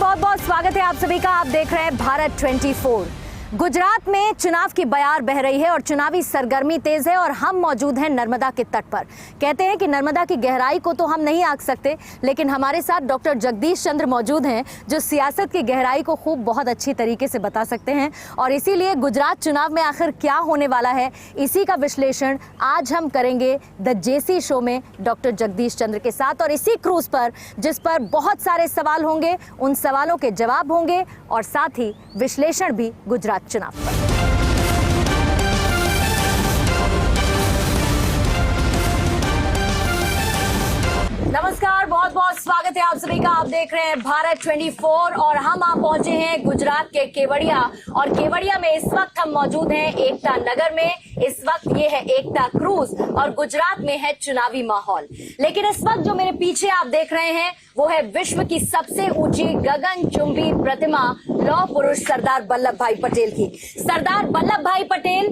बहुत बहुत स्वागत है आप सभी का। आप देख रहे हैं भारत 24। गुजरात में चुनाव की बयार बह रही है और चुनावी सरगर्मी तेज है और हम मौजूद हैं नर्मदा के तट पर। कहते हैं कि नर्मदा की गहराई को तो हम नहीं आंक सकते, लेकिन हमारे साथ डॉक्टर जगदीश चंद्र मौजूद हैं जो सियासत की गहराई को खूब बहुत अच्छी तरीके से बता सकते हैं। और इसीलिए गुजरात चुनाव में आखिर क्या होने वाला है, इसी का विश्लेषण आज हम करेंगे द जेसी शो में डॉक्टर जगदीश चंद्र के साथ। और इसी क्रूज पर, जिस पर बहुत सारे सवाल होंगे, उन सवालों के जवाब होंगे और साथ ही विश्लेषण भी गुजरात चुनाव पर। नमस्कार, बहुत बहुत स्वागत है आप सभी का। आप देख रहे हैं भारत 24 और हम आप पहुंचे हैं गुजरात के केवड़िया। और केवड़िया में इस वक्त हम मौजूद हैं एकता नगर में। इस वक्त ये है एकता क्रूज और गुजरात में है चुनावी माहौल। लेकिन इस वक्त जो मेरे पीछे आप देख रहे हैं वो है विश्व की सबसे ऊंची गगनचुंबी प्रतिमा लौह पुरुष सरदार वल्लभ भाई पटेल की। सरदार वल्लभ भाई पटेल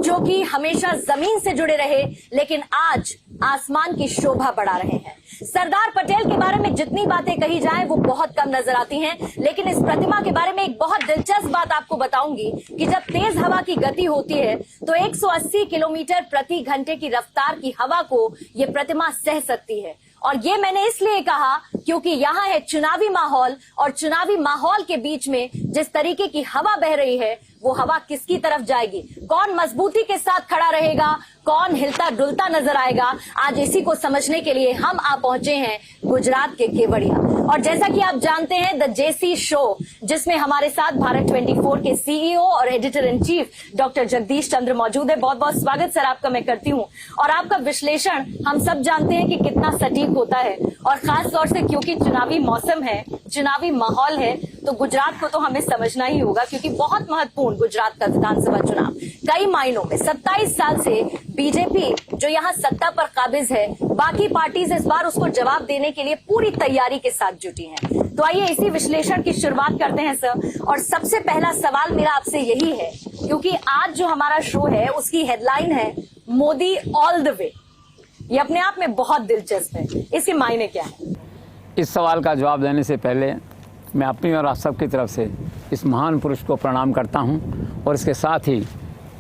जो कि हमेशा जमीन से जुड़े रहे, लेकिन आज आसमान की शोभा बढ़ा रहे हैं। सरदार पटेल के बारे में जितनी बातें कही जाएं वो बहुत कम नजर आती हैं, लेकिन इस प्रतिमा के बारे में एक बहुत दिलचस्प बात आपको बताऊंगी कि जब तेज हवा की गति होती है तो 180 किलोमीटर प्रति घंटे की रफ्तार की हवा को ये प्रतिमा सह सकती है। और ये मैंने इसलिए कहा क्योंकि यहाँ है चुनावी माहौल और चुनावी माहौल के बीच में जिस तरीके की हवा बह रही है वो हवा किसकी तरफ जाएगी, कौन मजबूती के साथ खड़ा रहेगा, कौन हिलता डुलता नजर आएगा, आज इसी को समझने के लिए हम आ पहुंचे हैं गुजरात के केवड़िया। और जैसा कि आप जानते हैं द जेसी शो, जिसमें हमारे साथ भारत 24 के सीईओ और editor in chief doctor Jagdish Chandra मौजूद है। बहुत बहुत स्वागत सर आपका मैं करती हूँ। और आपका विश्लेषण हम सब जानते हैं कि कितना सटीक होता है, और खास तौर से क्योंकि चुनावी मौसम है, चुनावी माहौल है, तो गुजरात को तो हमें समझना ही होगा क्योंकि बहुत महत्वपूर्ण गुजरात का विधानसभा चुनाव कई मायनों में 27 साल से बीजेपी जो यहाँ सत्ता पर काबिज है, बाकी पार्टीज इस बार उसको जवाब देने के लिए पूरी तैयारी के साथ जुटी हैं। तो आइए इसी विश्लेषण की शुरुआत करते हैं सर। और सबसे पहला सवाल मेरा आपसे यही है, क्योंकि आज जो हमारा शो है उसकी हेडलाइन है मोदी ऑल द वे। ये अपने आप में बहुत दिलचस्प है, इसके मायने क्या है? इस सवाल का जवाब देने से पहले मैं अपनी और आप सबकी तरफ से इस महान पुरुष को प्रणाम करता हूं और इसके साथ ही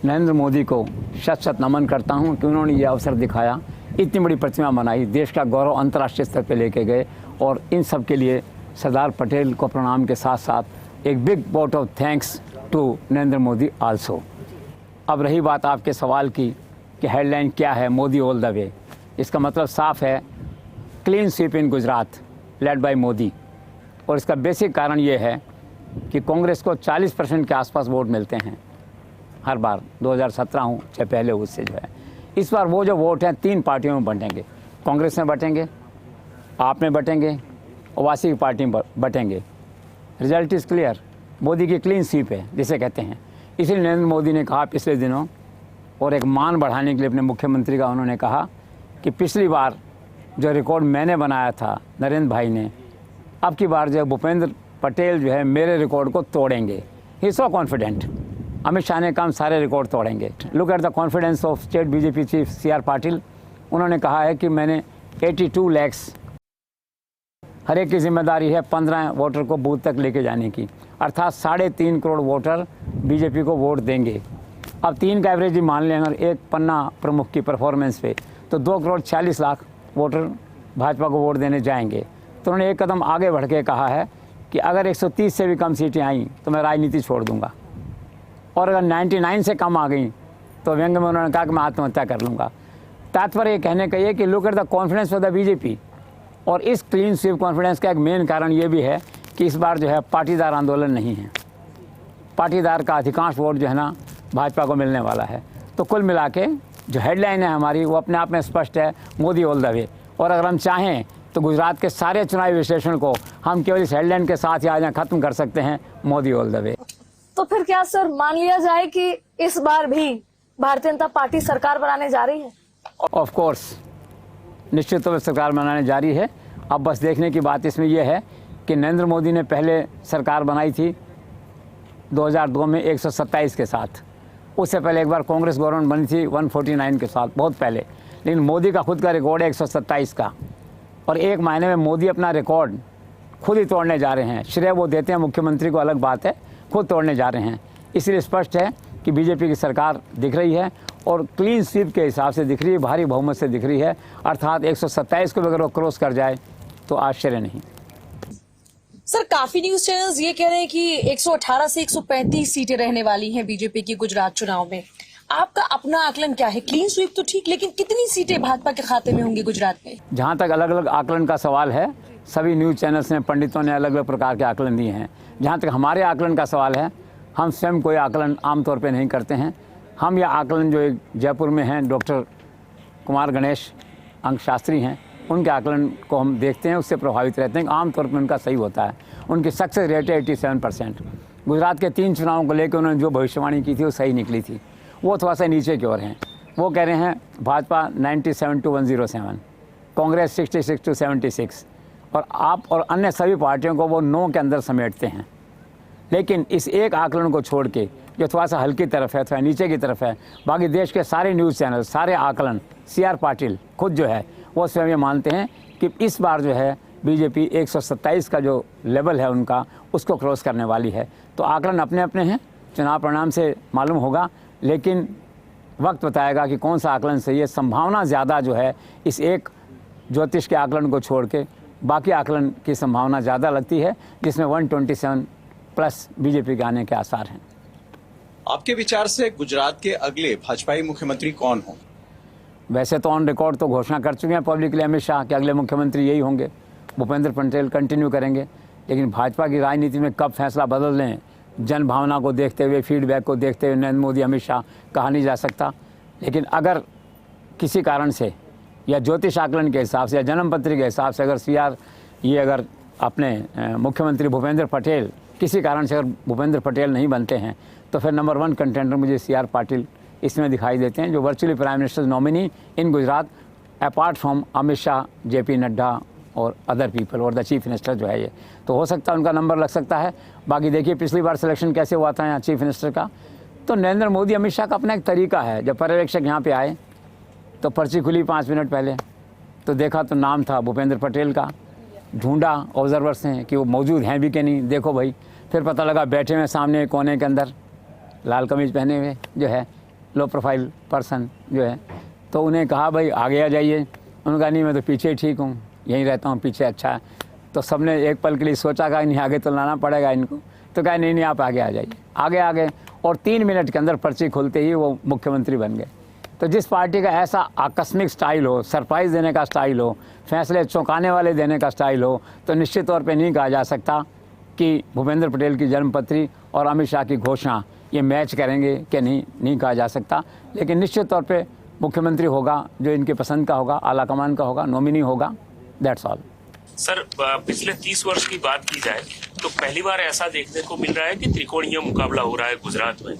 नरेंद्र मोदी को शत शत नमन करता हूं कि उन्होंने ये अवसर दिखाया, इतनी बड़ी प्रतिमा बनाई, देश का गौरव अंतर्राष्ट्रीय स्तर पर लेके गए। और इन सब के लिए सरदार पटेल को प्रणाम के साथ साथ एक big vote of thanks to Narendra Modi also. अब रही बात आपके सवाल की कि हेडलाइन क्या है, मोदी ऑल द वे। इसका मतलब साफ है, clean sweep in Gujarat led by Modi. और इसका बेसिक कारण ये है कि कांग्रेस को 40% के आसपास वोट मिलते हैं हर बार, 2017 हो चाहे पहले उससे जो है। इस बार वो जो वोट हैं 3 पार्टियों में बंटेंगे, कांग्रेस में बटेंगे, आप में बटेंगे, ओवैसी की पार्टी में बटेंगे। रिजल्ट इज़ क्लियर, मोदी की क्लीन स्वीप है जिसे कहते हैं। इसलिए नरेंद्र मोदी ने कहा पिछले दिनों, और एक मान बढ़ाने के लिए अपने मुख्यमंत्री का उन्होंने कहा कि पिछली बार जो रिकॉर्ड मैंने बनाया था नरेंद्र भाई ने, अब की बार जो भूपेंद्र पटेल जो है मेरे रिकॉर्ड को तोड़ेंगे। ही सो कॉन्फिडेंट। अमित शाह ने कहा हम सारे रिकॉर्ड तोड़ेंगे। Look at the confidence of state BJP chief CR Patil. उन्होंने कहा है कि मैंने 82 लाख, हर एक की जिम्मेदारी है 15 वोटर को बूथ तक लेके जाने की, अर्थात 3.5 करोड़ वोटर बीजेपी को वोट देंगे। अब 3 का एवरेज ही मान लें अगर एक पन्ना प्रमुख की परफॉर्मेंस पे, तो 2 करोड़ 40 लाख वोटर भाजपा को वोट देने जाएंगे। तो उन्होंने एक कदम आगे बढ़ के कहा है कि अगर 130 से भी कम सीटें आई तो मैं राजनीति छोड़ दूंगा, और अगर 99 से कम आ गई तो व्यंग में उन्होंने कहा कि मैं आत्महत्या कर लूँगा। तात्पर्य कहने का ये कि look at the confidence of the BJP. और इस क्लीन स्वीप कॉन्फिडेंस का एक मेन कारण ये भी है कि इस बार जो है पाटीदार आंदोलन नहीं है, पाटीदार का अधिकांश वोट जो है ना भाजपा को मिलने वाला है। तो कुल मिला के जो हेडलाइन है हमारी वो अपने आप में स्पष्ट है, मोदी ऑल द वे। और अगर हम चाहें तो गुजरात के सारे चुनावी विश्लेषण को हम केवल इस हेडलाइन के साथ ही आज खत्म कर सकते हैं, मोदी ऑल द वे। तो फिर क्या सर मान लिया जाए कि इस बार भी भारतीय जनता पार्टी सरकार बनाने जा रही है? ऑफ कोर्स, निश्चित तौर पर सरकार बनाने जा रही है। अब बस देखने की बात इसमें यह है कि नरेंद्र मोदी ने पहले सरकार बनाई थी 2002 में 127 के साथ, उससे पहले एक बार कांग्रेस गवर्नमेंट बनी थी 149 के साथ, बहुत पहले। लेकिन मोदी का खुद का रिकॉर्ड है 127 का। और एक महीने में मोदी अपना रिकॉर्ड खुद ही तोड़ने जा रहे हैं। श्रेय वो देते हैं मुख्यमंत्री को, अलग बात है, खुद तोड़ने जा रहे हैं। इसलिए स्पष्ट है कि बीजेपी की सरकार दिख रही है और क्लीन स्वीप के हिसाब से दिख रही है, भारी बहुमत से दिख रही है। अर्थात 127 को भी अगर वो क्रॉस कर जाए तो आश्चर्य नहीं। सर, काफी न्यूज चैनल्स ये कह रहे हैं कि 118 से 135 सीटें रहने वाली हैं बीजेपी की गुजरात चुनाव में। आपका अपना आकलन क्या है? क्लीन स्वीप तो ठीक, लेकिन कितनी सीटें भाजपा के खाते में होंगी गुजरात में? जहाँ तक अलग अलग आकलन का सवाल है, सभी न्यूज़ चैनल्स ने, पंडितों ने अलग अलग प्रकार के आकलन दिए हैं। जहाँ तक हमारे आकलन का सवाल है, हम स्वयं कोई आकलन आमतौर पे नहीं करते हैं। हम यह आकलन जो एक जयपुर में हैं डॉक्टर कुमार गणेश अंक शास्त्री हैं, उनके आकलन को हम देखते हैं, उससे प्रभावित रहते हैं। आमतौर पर उनका सही होता है। उनकी सक्सेस रेट है 87%। गुजरात के 3 चुनावों को लेकर उन्होंने जो भविष्यवाणी की थी वो सही निकली थी। वो थोड़ा सा नीचे की ओर हैं। वो कह रहे हैं भाजपा 97 to 107, कांग्रेस 66 to 76, और आप और अन्य सभी पार्टियों को वो 9 के अंदर समेटते हैं। लेकिन इस एक आकलन को छोड़ के जो थोड़ा सा हल्की तरफ है, थोड़ा नीचे की तरफ है, बाकी देश के सारे न्यूज़ चैनल, सारे आकलन, CR पाटिल खुद जो है वो स्वयं ये मानते हैं कि इस बार जो है बीजेपी 127 का जो लेवल है उनका, उसको क्रॉस करने वाली है। तो आकलन अपने अपने हैं, चुनाव परिणाम से मालूम होगा, लेकिन वक्त बताएगा कि कौन सा आकलन सही है। संभावना ज़्यादा जो है इस एक ज्योतिष के आकलन को छोड़ के बाकी आकलन की संभावना ज़्यादा लगती है, जिसमें 127 प्लस बीजेपी के आने के आसार हैं। आपके विचार से गुजरात के अगले भाजपाई मुख्यमंत्री कौन हों? वैसे तो ऑन रिकॉर्ड तो घोषणा कर चुके हैं पब्लिकली अमित शाह कि अगले मुख्यमंत्री यही होंगे, भूपेंद्र पटेल कंटिन्यू करेंगे। लेकिन भाजपा की राजनीति में कब फैसला बदल लें, जन भावना को देखते हुए, फीडबैक को देखते हुए नरेंद्र मोदी, अमित शाह, कहा नहीं जा सकता। लेकिन अगर किसी कारण से या ज्योतिष आकलन के हिसाब से या जन्मपत्री के हिसाब से अगर CR ये अगर अपने मुख्यमंत्री भूपेंद्र पटेल किसी कारण से अगर भूपेंद्र पटेल नहीं बनते हैं, तो फिर नंबर 1 कंटेंडर मुझे CR पाटिल इसमें दिखाई देते हैं, जो virtually prime minister nominee in Gujarat apart from Amit Shah, JP Nadda और अदर पीपल और द चीफ मिनिस्टर जो है ये। तो हो सकता है उनका नंबर लग सकता है। बाकी देखिए पिछली बार सिलेक्शन कैसे हुआ था यहाँ चीफ मिनिस्टर का, तो नरेंद्र मोदी, अमित शाह का अपना एक तरीका है। जब पर्यवेक्षक यहाँ पे आए तो पर्ची खुली 5 मिनट पहले, तो देखा तो नाम था भूपेंद्र पटेल का, ढूंढा ऑब्जर्वर्स ने कि वो मौजूद हैं भी कि नहीं, देखो भाई, फिर पता लगा बैठे हुए सामने कोने के अंदर लाल कमीज पहने हुए जो है लो प्रोफाइल पर्सन जो है। तो उन्हें कहा भाई आगे आ जाइए। उन्होंने कहा नहीं, मैं तो पीछे ठीक हूँ, यहीं रहता हूँ, पीछे अच्छा है। तो सबने एक पल के लिए सोचा कि नहीं आगे तो लाना पड़ेगा इनको, तो कहा नहीं आप आगे आ जाइए। आगे आ गए और 3 मिनट के अंदर पर्ची खुलते ही वो मुख्यमंत्री बन गए। तो जिस पार्टी का ऐसा आकस्मिक स्टाइल हो, सरप्राइज़ देने का स्टाइल हो, फैसले चौंकाने वाले देने का स्टाइल हो, तो निश्चित तौर पे नहीं कहा जा सकता कि भूपेंद्र पटेल की जन्मपत्री और अमित शाह की घोषणा ये मैच करेंगे कि नहीं कहा जा सकता। लेकिन निश्चित तौर पे मुख्यमंत्री होगा जो इनके पसंद का होगा, आला कमान का होगा, नॉमिनी होगा, दैट्स ऑल। सर, पिछले 30 वर्ष की बात की जाए तो पहली बार ऐसा देखने को मिल रहा है कि त्रिकोणीय मुकाबला हो रहा है गुजरात में,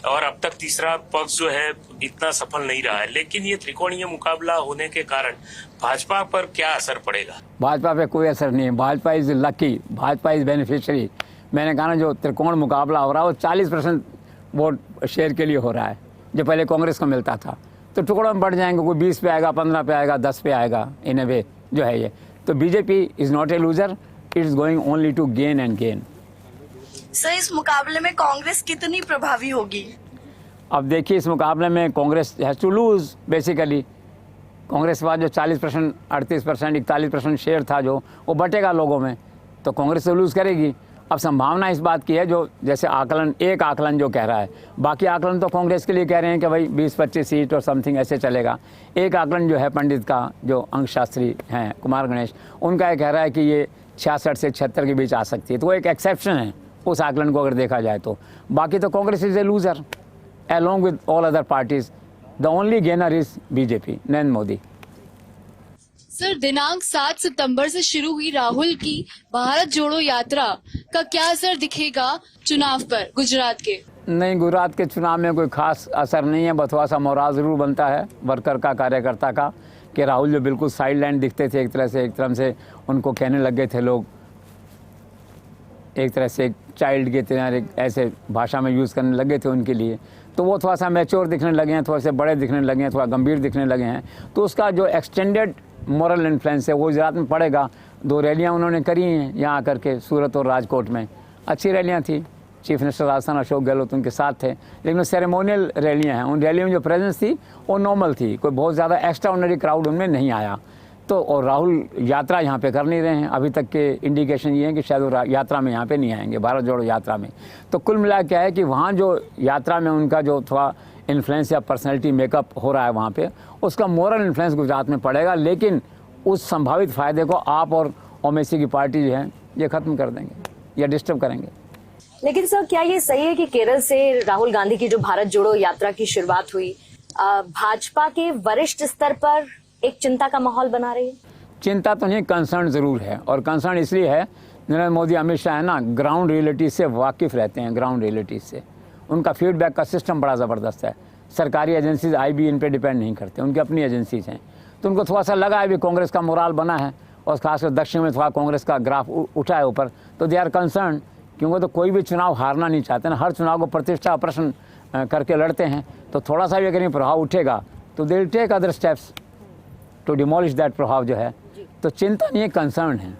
और अब तक तीसरा पक्ष जो है इतना सफल नहीं रहा है। लेकिन ये त्रिकोणीय मुकाबला होने के कारण भाजपा पर क्या असर पड़ेगा? भाजपा पे कोई असर नहीं है। Bhajpa is lucky, Bhajpa is beneficiary. मैंने कहा ना, जो त्रिकोण मुकाबला हो रहा है वो 40% वोट शेयर के लिए हो रहा है, जो पहले कांग्रेस को मिलता था। तो टुकड़ों में बढ़ जाएंगे, कोई 20 पे आएगा, 15 पे आएगा, 10 पे आएगा, इन ए वे जो है ये। तो BJP is not a loser, it is going only to gain and gain. Sir, इस मुकाबले में कांग्रेस कितनी प्रभावी होगी? अब देखिए, इस मुकाबले में Congress has to lose basically. Congress के पास जो 40%, 38%, 41% शेयर था जो, वो बटेगा लोगों में, तो कांग्रेस तो लूज़ करेगी। अब संभावना इस बात की है, जो जैसे आकलन, एक आकलन जो कह रहा है, बाकी आकलन तो कांग्रेस के लिए कह रहे हैं कि भाई 20-25 सीट और समथिंग ऐसे चलेगा। एक आकलन जो है पंडित का, जो अंक शास्त्री हैं कुमार गणेश, उनका ये कह रहा है कि ये 66 से 76 के बीच आ सकती है। तो वो एक एक्सेप्शन है उस आकलन को अगर देखा जाए तो। बाकी तो Congress is a loser along with all other parties. The only gainer is BJP, Narendra Modi. Sir, दिनांक 7 सितंबर से शुरू हुई राहुल की भारत जोड़ो यात्रा का क्या असर दिखेगा चुनाव पर गुजरात के? नहीं, गुजरात के चुनाव में कोई खास असर नहीं है। बथवा सा मोराल जरूर बनता है वर्कर का, कार्यकर्ता का, कि राहुल जो बिल्कुल साइड लाइन दिखते थे, एक तरह से उनको कहने लग गए थे लोग, एक तरह से एक चाइल्ड के तरह ऐसे भाषा में यूज़ करने लगे थे उनके लिए। तो वो थोड़ा सा मैच्योर दिखने लगे हैं, थोड़े से बड़े दिखने लगे हैं, थोड़ा गंभीर दिखने लगे हैं। तो उसका जो एक्सटेंडेड मॉरल इन्फ्लुएंस है वो गुजरात में पड़ेगा। 2 रैलियां उन्होंने करी हैं यहाँ आकर के सूरत और राजकोट में, अच्छी रैलियां थी। चीफ मिनिस्टर राजस्थान अशोक गहलोत उनके साथ थे, लेकिन वो सेरेमोनियल रैलियां हैं। उन रैलियों में जो प्रेजेंस थी वो नॉर्मल थी, कोई बहुत ज़्यादा एक्स्ट्रा ऑर्डिनरी क्राउड उनमें नहीं आया। तो और राहुल यात्रा यहाँ पे कर नहीं रहे हैं, अभी तक के इंडिकेशन ये है कि शायद वो यात्रा में यहाँ पे नहीं आएंगे, भारत जोड़ो यात्रा में। तो कुल मिला क्या है कि वहाँ जो यात्रा में उनका जो थोड़ा इन्फ्लुएंस या पर्सनैलिटी मेकअप हो रहा है वहाँ पे, उसका मोरल इन्फ्लुएंस गुजरात में पड़ेगा, लेकिन उस संभावित फ़ायदे को आप और ओवैसी की पार्टी जो है ये ख़त्म कर देंगे या डिस्टर्ब करेंगे। लेकिन सर, क्या ये सही है कि केरल से राहुल गांधी की जो भारत जोड़ो यात्रा की शुरुआत हुई, भाजपा के वरिष्ठ स्तर पर एक चिंता का माहौल बना रही है? चिंता तो नहीं, कंसर्न ज़रूर है, और कंसर्न इसलिए है नरेंद्र मोदी अमित शाह है ना, ग्राउंड रियलिटी से वाकिफ़ रहते हैं। ग्राउंड रियलिटी से उनका फीडबैक का सिस्टम बड़ा ज़बरदस्त है। सरकारी एजेंसीज भी इन पे डिपेंड नहीं करते, उनकी अपनी एजेंसीज हैं। तो उनको थोड़ा सा लगा है भी कांग्रेस का मोराल बना है, और खासकर दक्षिण में थोड़ा कांग्रेस का ग्राफ उठा है ऊपर, तो दे आर कंसर्न, क्योंकि तो कोई भी चुनाव हारना नहीं चाहते ना, हर चुनाव को प्रतिष्ठा प्रश्न करके लड़ते हैं। तो थोड़ा सा भी अगर प्रभाव उठेगा तो they will take other steps to demolish that प्रभाव जो है। तो चिंता नहीं है, कंसर्न है।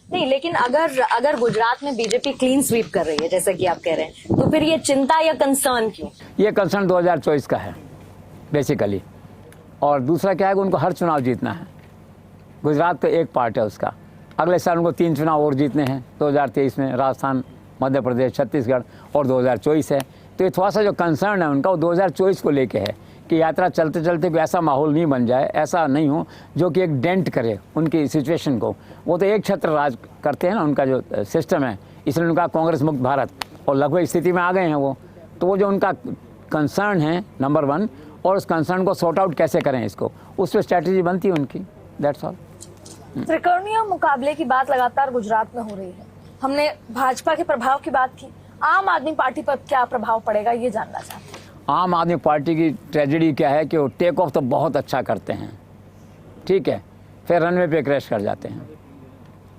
नहीं, लेकिन अगर गुजरात में बीजेपी क्लीन स्वीप कर रही है जैसा कि आप कह रहे हैं, तो फिर ये चिंता या कंसर्न क्यों? ये कंसर्न 2024 का है बेसिकली, और दूसरा क्या है कि उनको हर चुनाव जीतना है। गुजरात तो एक पार्ट है उसका, अगले साल उनको 3 चुनाव और जीतने हैं, 2023 में राजस्थान, मध्य प्रदेश, छत्तीसगढ़ और 2024 है। तो ये थोड़ा सा जो कंसर्न है उनका वो 2024 को लेके है कि यात्रा चलते चलते कोई ऐसा माहौल नहीं बन जाए, ऐसा नहीं हो जो कि एक डेंट करे उनकी सिचुएशन को। वो तो एक छत्र राज करते हैं ना, उनका जो सिस्टम है, इसलिए उनका कांग्रेस मुक्त भारत, और लगभग स्थिति में आ गए हैं वो। तो वो जो उनका कंसर्न है नंबर 1, और उस कंसर्न को सॉर्ट आउट कैसे करें इसको, उस पर स्ट्रैटेजी बनती है उनकी, दैट्स ऑल। त्रिकोणीय मुकाबले की बात लगातार गुजरात में हो रही है। हमने भाजपा के प्रभाव की बात की, आम आदमी पार्टी पर क्या प्रभाव पड़ेगा ये जानना चाहते हैं। आम आदमी पार्टी की ट्रेजेडी क्या है कि वो टेक ऑफ तो बहुत अच्छा करते हैं, ठीक है, फिर रनवे पे क्रैश कर जाते हैं,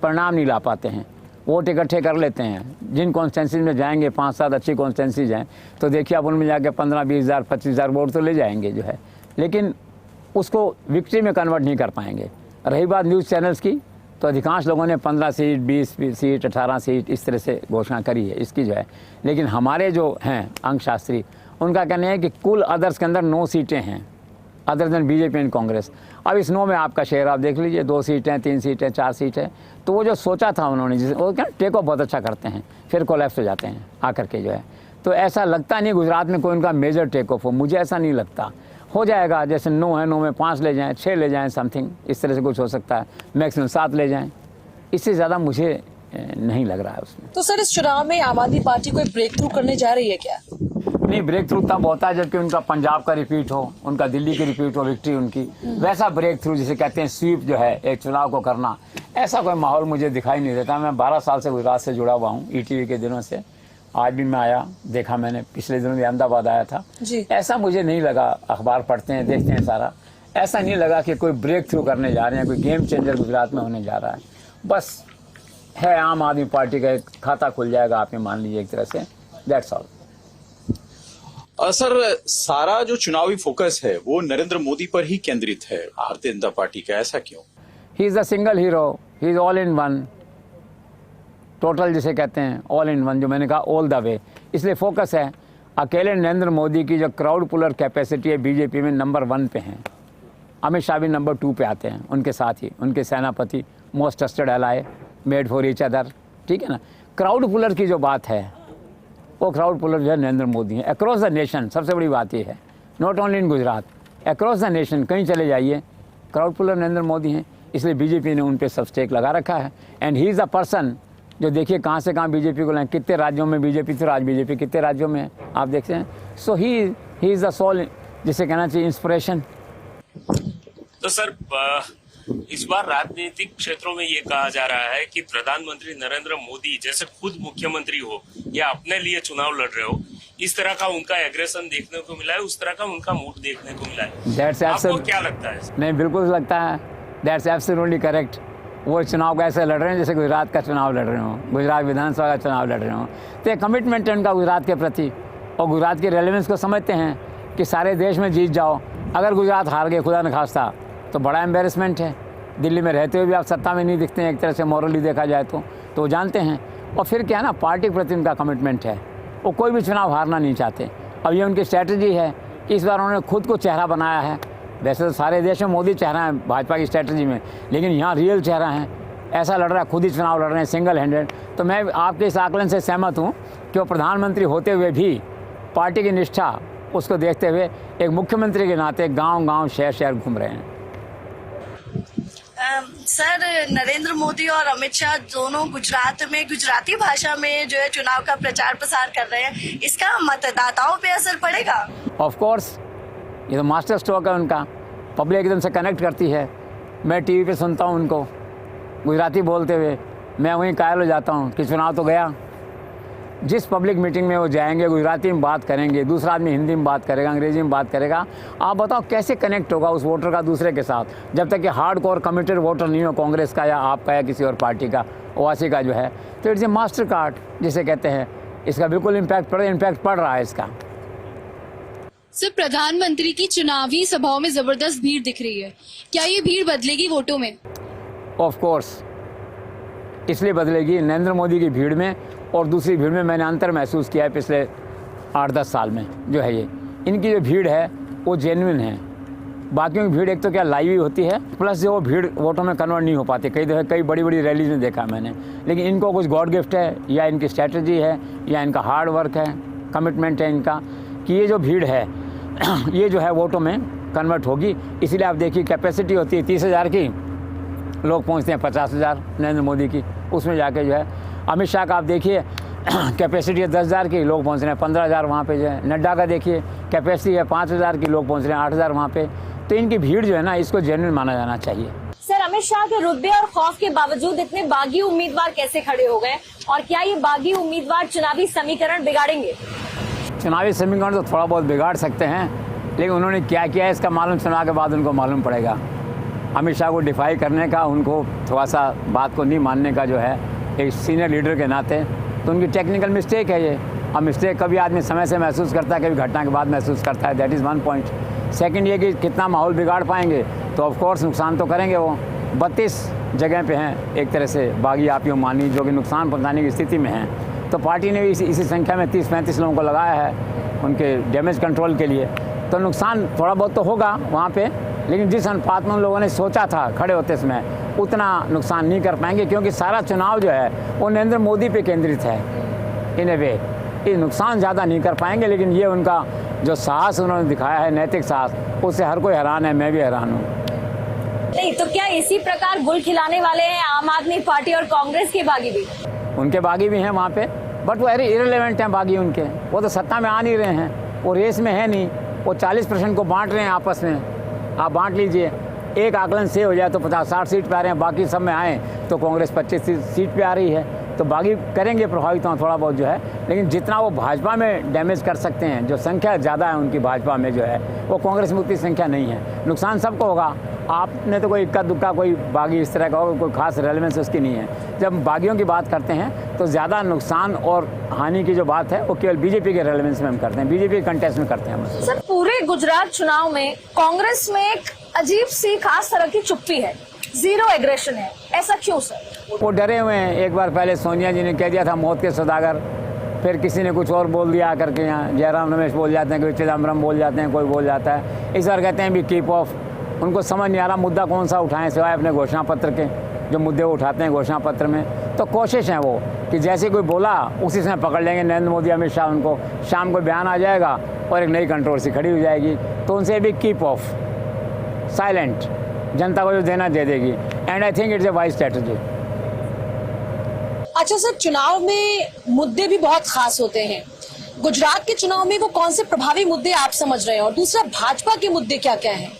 परिणाम नहीं ला पाते हैं। वोट इकट्ठे कर लेते हैं, जिन कॉन्स्टिट्यूंसीज में जाएंगे 5-7 अच्छी कॉन्स्टिट्यूंसीज हैं, तो देखिए आप उनमें जाके 15-20 हज़ार 25 हज़ार वोट तो ले जाएंगे जो है, लेकिन उसको विक्ट्री में कन्वर्ट नहीं कर पाएंगे। रही बात न्यूज़ चैनल्स की, तो अधिकांश लोगों ने 15 सीट, 20 सीट, 18 सीट इस तरह से घोषणा करी है इसकी जो है। लेकिन हमारे जो हैं अंकशास्त्री, उनका कहना है कि कुल अदर्स के अंदर 9 सीटें हैं other than BJP and Congress. अब इस 9 में आपका शेयर आप देख लीजिए, 2 सीटें, 3 सीटें, 4 सीटें। तो वो जो सोचा था उन्होंने, जिसे वो क्या टेक ऑफ बहुत अच्छा करते हैं, फिर कोलैप्स हो जाते हैं आकर के जो है। तो ऐसा लगता नहीं गुजरात में कोई उनका मेजर टेक ऑफ हो, मुझे ऐसा नहीं लगता। हो जाएगा, जैसे 9 है, 9 में 5 ले जाएँ, 6 ले जाएँ, समथिंग इस तरह से कुछ हो सकता है, मैक्सिमम 7 ले जाएँ, इससे ज़्यादा मुझे नहीं लग रहा है उसमें। तो सर, इस चुनाव में आम आदमी पार्टी कोई ब्रेक थ्रू करने जा रही है क्या? नहीं, ब्रेक थ्रू तब होता है जबकि उनका पंजाब का रिपीट हो, उनका दिल्ली की रिपीट हो, विक्ट्री उनकी, वैसा ब्रेक थ्रू जिसे कहते हैं स्वीप जो है एक चुनाव को करना, ऐसा कोई माहौल मुझे दिखाई नहीं देता। मैं 12 साल से गुजरात से जुड़ा हुआ हूँ, ईटीवी के दिनों से। आज भी मैं आया, देखा मैंने, पिछले दिनों भी अहमदाबाद आया था जी। ऐसा मुझे नहीं लगा, अखबार पढ़ते हैं, देखते हैं सारा, ऐसा नहीं लगा कि कोई ब्रेक थ्रू करने जा रहे हैं, कोई गेम चेंजर गुजरात में होने जा रहा है। बस है आम आदमी पार्टी का एक खाता खुल जाएगा, आप ये मान लीजिए एक तरह से, दैट्स ऑल। सर, सारा जो चुनावी फोकस है वो नरेंद्र मोदी पर ही केंद्रित है भारतीय जनता पार्टी का, ऐसा क्यों? He is a single hero, he is all in one, total जिसे कहते हैं, ऑल इन वन, जो मैंने कहा ऑल द वे, इसलिए फोकस है। अकेले नरेंद्र मोदी की जो क्राउड पुलर कैपेसिटी है बीजेपी में नंबर 1 पे हैं, अमित शाह भी नंबर 2 पे आते हैं, उनके साथ ही उनके सेनापति, most trusted ally, made for each other, ठीक है ना। क्राउड पुलर की जो बात है, वो क्राउड पुलर जो है नरेंद्र मोदी है अक्रॉस द नेशन। सबसे बड़ी बात ये है, not only in Gujarat, across the nation कहीं चले जाइए, क्राउड पुलर नरेंद्र मोदी हैं, इसलिए बीजेपी ने उन पे सब स्टेक लगा रखा है। And he is a person जो देखिए कहाँ से कहाँ बीजेपी को लाए, कितने राज्यों में बीजेपी थी, आज बीजेपी कितने राज्यों में है आप देखते हैं। सो ही इज़ द सोल, जिसे कहना चाहिए इंस्पिरेशन। तो सर, इस बार राजनीतिक क्षेत्रों में ये कहा जा रहा है कि प्रधानमंत्री नरेंद्र मोदी जैसे खुद मुख्यमंत्री हो या अपने लिए चुनाव लड़ रहे हो, इस तरह का उनका एग्रेशन देखने को मिला है, उस तरह का उनका मूड देखने को मिला है। आपको क्या लगता है? नहीं, बिल्कुल लगता है, दैट्स एब्सोल्युटली करेक्ट। वो चुनाव को ऐसे लड़ रहे हैं जैसे गुजरात का चुनाव लड़ रहे हो, गुजरात विधानसभा का चुनाव लड़ रहे हो। तो ये कमिटमेंट है उनका गुजरात के प्रति, और गुजरात के रेलेवेंस को समझते हैं कि सारे देश में जीत जाओ, अगर गुजरात हार गए खुदा न खास्ता तो बड़ा एम्बेरसमेंट है। दिल्ली में रहते हुए भी आप सत्ता में नहीं दिखते हैं, एक तरह से मॉरली देखा जाए तो वो जानते हैं। और फिर क्या है ना, पार्टी के प्रति उनका कमिटमेंट है, वो कोई भी चुनाव हारना नहीं चाहते। अब ये उनकी स्ट्रैटेजी है कि इस बार उन्होंने खुद को चेहरा बनाया है। वैसे तो सारे देश में मोदी चेहरा है भाजपा की स्ट्रैटेजी में, लेकिन यहाँ रियल चेहरा है, ऐसा लड़ रहा है, खुद ही चुनाव लड़ रहे हैं सिंगल हैंडेड। तो मैं आपके इस आकलन से सहमत हूँ कि वो प्रधानमंत्री होते हुए भी पार्टी की निष्ठा उसको देखते हुए एक मुख्यमंत्री के नाते गांव-गांव शहर-शहर घूम रहे हैं। सर, नरेंद्र मोदी और अमित शाह दोनों गुजरात में गुजराती भाषा में जो है चुनाव का प्रचार प्रसार कर रहे हैं, इसका मतदाताओं पे असर पड़ेगा? ऑफ कोर्स, ये तो मास्टर स्ट्रोक है उनका, पब्लिक एकदम से कनेक्ट करती है। मैं टीवी पे सुनता हूँ उनको गुजराती बोलते हुए, मैं वहीं कायल हो जाता हूँ कि चुनाव तो गया। जिस पब्लिक मीटिंग में वो जाएंगे गुजराती में बात करेंगे, दूसरा आदमी हिंदी में बात करेगा, अंग्रेजी में बात करेगा। आप बताओ कैसे कनेक्ट होगा उस वोटर का दूसरे के साथ, जब तक कि हार्ड कोर कमिटेड वोटर नहीं हो कांग्रेस का या आपका या किसी और पार्टी का, ओवैसी का जो है। तो इट्स ए मास्टर कार्ड जिसे कहते हैं, इसका बिल्कुल इम्पैक्ट पड़ रहा है इसका। सर, प्रधानमंत्री की चुनावी सभाओं में जबरदस्त भीड़ दिख रही है, क्या ये भीड़ बदलेगी वोटों में? ऑफ कोर्स, इसलिए बदलेगी नरेंद्र मोदी की भीड़ में और दूसरी भीड़ में मैंने अंतर महसूस किया है पिछले 8-10 साल में। जो है ये इनकी जो भीड़ है वो जेन्युइन है। बाकियों की भीड़ एक तो क्या लाइव होती है, प्लस जो वो भीड़ वोटों में कन्वर्ट नहीं हो पाती। कई दफ़े कई बड़ी बड़ी रैलीज में देखा मैंने, लेकिन इनको कुछ गॉड गिफ्ट है या इनकी स्ट्रैटेजी है या इनका हार्ड वर्क है, कमिटमेंट है इनका, कि ये जो भीड़ है ये जो है वोटों में कन्वर्ट होगी। इसीलिए आप देखिए कैपेसिटी होती है 30,000 की, लोग पहुंचते हैं 50,000 नरेंद्र मोदी की, उसमें जाके जो है। अमित शाह का आप देखिए कैपेसिटी है 10,000 की, लोग पहुंच रहे हैं 15,000 वहाँ पे जो है। नड्डा का देखिए कैपेसिटी है 5,000 की, लोग पहुंच रहे हैं 8,000 वहाँ पे। तो इनकी भीड़ जो है ना, इसको जेन्युइन माना जाना चाहिए। सर, अमित शाह के रुतबे और खौफ के बावजूद इतने बागी उम्मीदवार कैसे खड़े हो गए, और क्या ये बागी उम्मीदवार चुनावी समीकरण बिगाड़ेंगे? चुनावी समीकरण तो थोड़ा बहुत बिगाड़ सकते हैं, लेकिन उन्होंने क्या किया है इसका मालूम चुनाव के बाद उनको मालूम पड़ेगा। अमित शाह को डिफाई करने का, उनको थोड़ा सा बात को नहीं मानने का जो है एक सीनियर लीडर के नाते, तो उनकी टेक्निकल मिस्टेक है ये। अब मिस्टेक कभी आदमी समय से महसूस करता है, कभी घटना के बाद महसूस करता है, that is one point. Second ये कि कितना माहौल बिगाड़ पाएंगे, तो ऑफ कोर्स नुकसान तो करेंगे वो। 32 जगह पे हैं एक तरह से बागी आपियों मानी, जो कि नुकसान पहुँचाने की स्थिति में हैं। तो पार्टी ने भी इसी संख्या में 30-35 लोगों को लगाया है उनके डैमेज कंट्रोल के लिए। तो नुकसान थोड़ा बहुत तो होगा वहाँ पे, लेकिन जिस अनुपात में उन लोगों ने सोचा था खड़े होते समय, उतना नुकसान नहीं कर पाएंगे, क्योंकि सारा चुनाव जो है वो नरेंद्र मोदी पे केंद्रित है इन ए वे। ये नुकसान ज़्यादा नहीं कर पाएंगे, लेकिन ये उनका जो साहस उन्होंने दिखाया है, नैतिक साहस, उससे हर कोई हैरान है, मैं भी हैरान हूँ। नहीं तो क्या इसी प्रकार गुल खिलाने वाले हैं आम आदमी पार्टी और कांग्रेस के बागी भी? उनके बागी भी हैं वहाँ पे, बट वो वेरी इररिलेवेंट हैं बागी उनके। वो तो सत्ता में आ नहीं रहे हैं, वो रेस में है नहीं। वो 40% को बांट रहे हैं आपस में। आप बांट लीजिए, एक आकलन से हो जाए तो 50-60 सीट पे आ रहे हैं, बाकी सब में आए तो कांग्रेस 25 सीट पे आ रही है। तो बागी करेंगे प्रभावित थोड़ा बहुत जो है, लेकिन जितना वो भाजपा में डैमेज कर सकते हैं, जो संख्या ज़्यादा है उनकी भाजपा में जो है, वो कांग्रेस में उतनी संख्या नहीं है। नुकसान सबको होगा। आपने तो कोई इक्का दुक्का कोई बागी इस तरह का होगा, कोई खास रेलेवेंस उसकी नहीं है। जब बागियों की बात करते हैं तो ज़्यादा नुकसान और हानि की जो बात है वो केवल बीजेपी के रेलेवेंस में हम करते हैं, बीजेपी कंटेस्ट में करते हैं। सर, पूरे गुजरात चुनाव में कांग्रेस में एक अजीब सी खास तरह की चुप्पी है, जीरो एग्रेशन है, ऐसा क्यों सर? वो डरे हुए हैं। एक बार पहले सोनिया जी ने कह दिया था मौत के सौदागर, फिर किसी ने कुछ और बोल दिया करके, यहाँ जयराम रमेश बोल जाते हैं, कोई चिदम्बरम बोल जाते हैं, कोई बोल जाता है। इस बार कहते हैं भी कीप ऑफ। उनको समझ नहीं आ रहा मुद्दा कौन सा उठाएं सिवाय अपने घोषणा पत्र के, जो मुद्दे वो उठाते हैं घोषणा पत्र में। तो कोशिश है वो कि जैसे कोई बोला उसी समय पकड़ लेंगे नरेंद्र मोदी अमित शाह। उनको शाम को बयान आ जाएगा और एक नई कंट्रोवर्सी खड़ी हो जाएगी, तो उनसे भी कीप ऑफ, साइलेंट, जनता को जो देना दे देगी। And I think it's a wise strategy. अच्छा सर, चुनाव में मुद्दे भी बहुत खास होते हैं। गुजरात के चुनाव में वो कौन से प्रभावी मुद्दे आप समझ रहे हैं, और दूसरा भाजपा के मुद्दे क्या क्या हैं?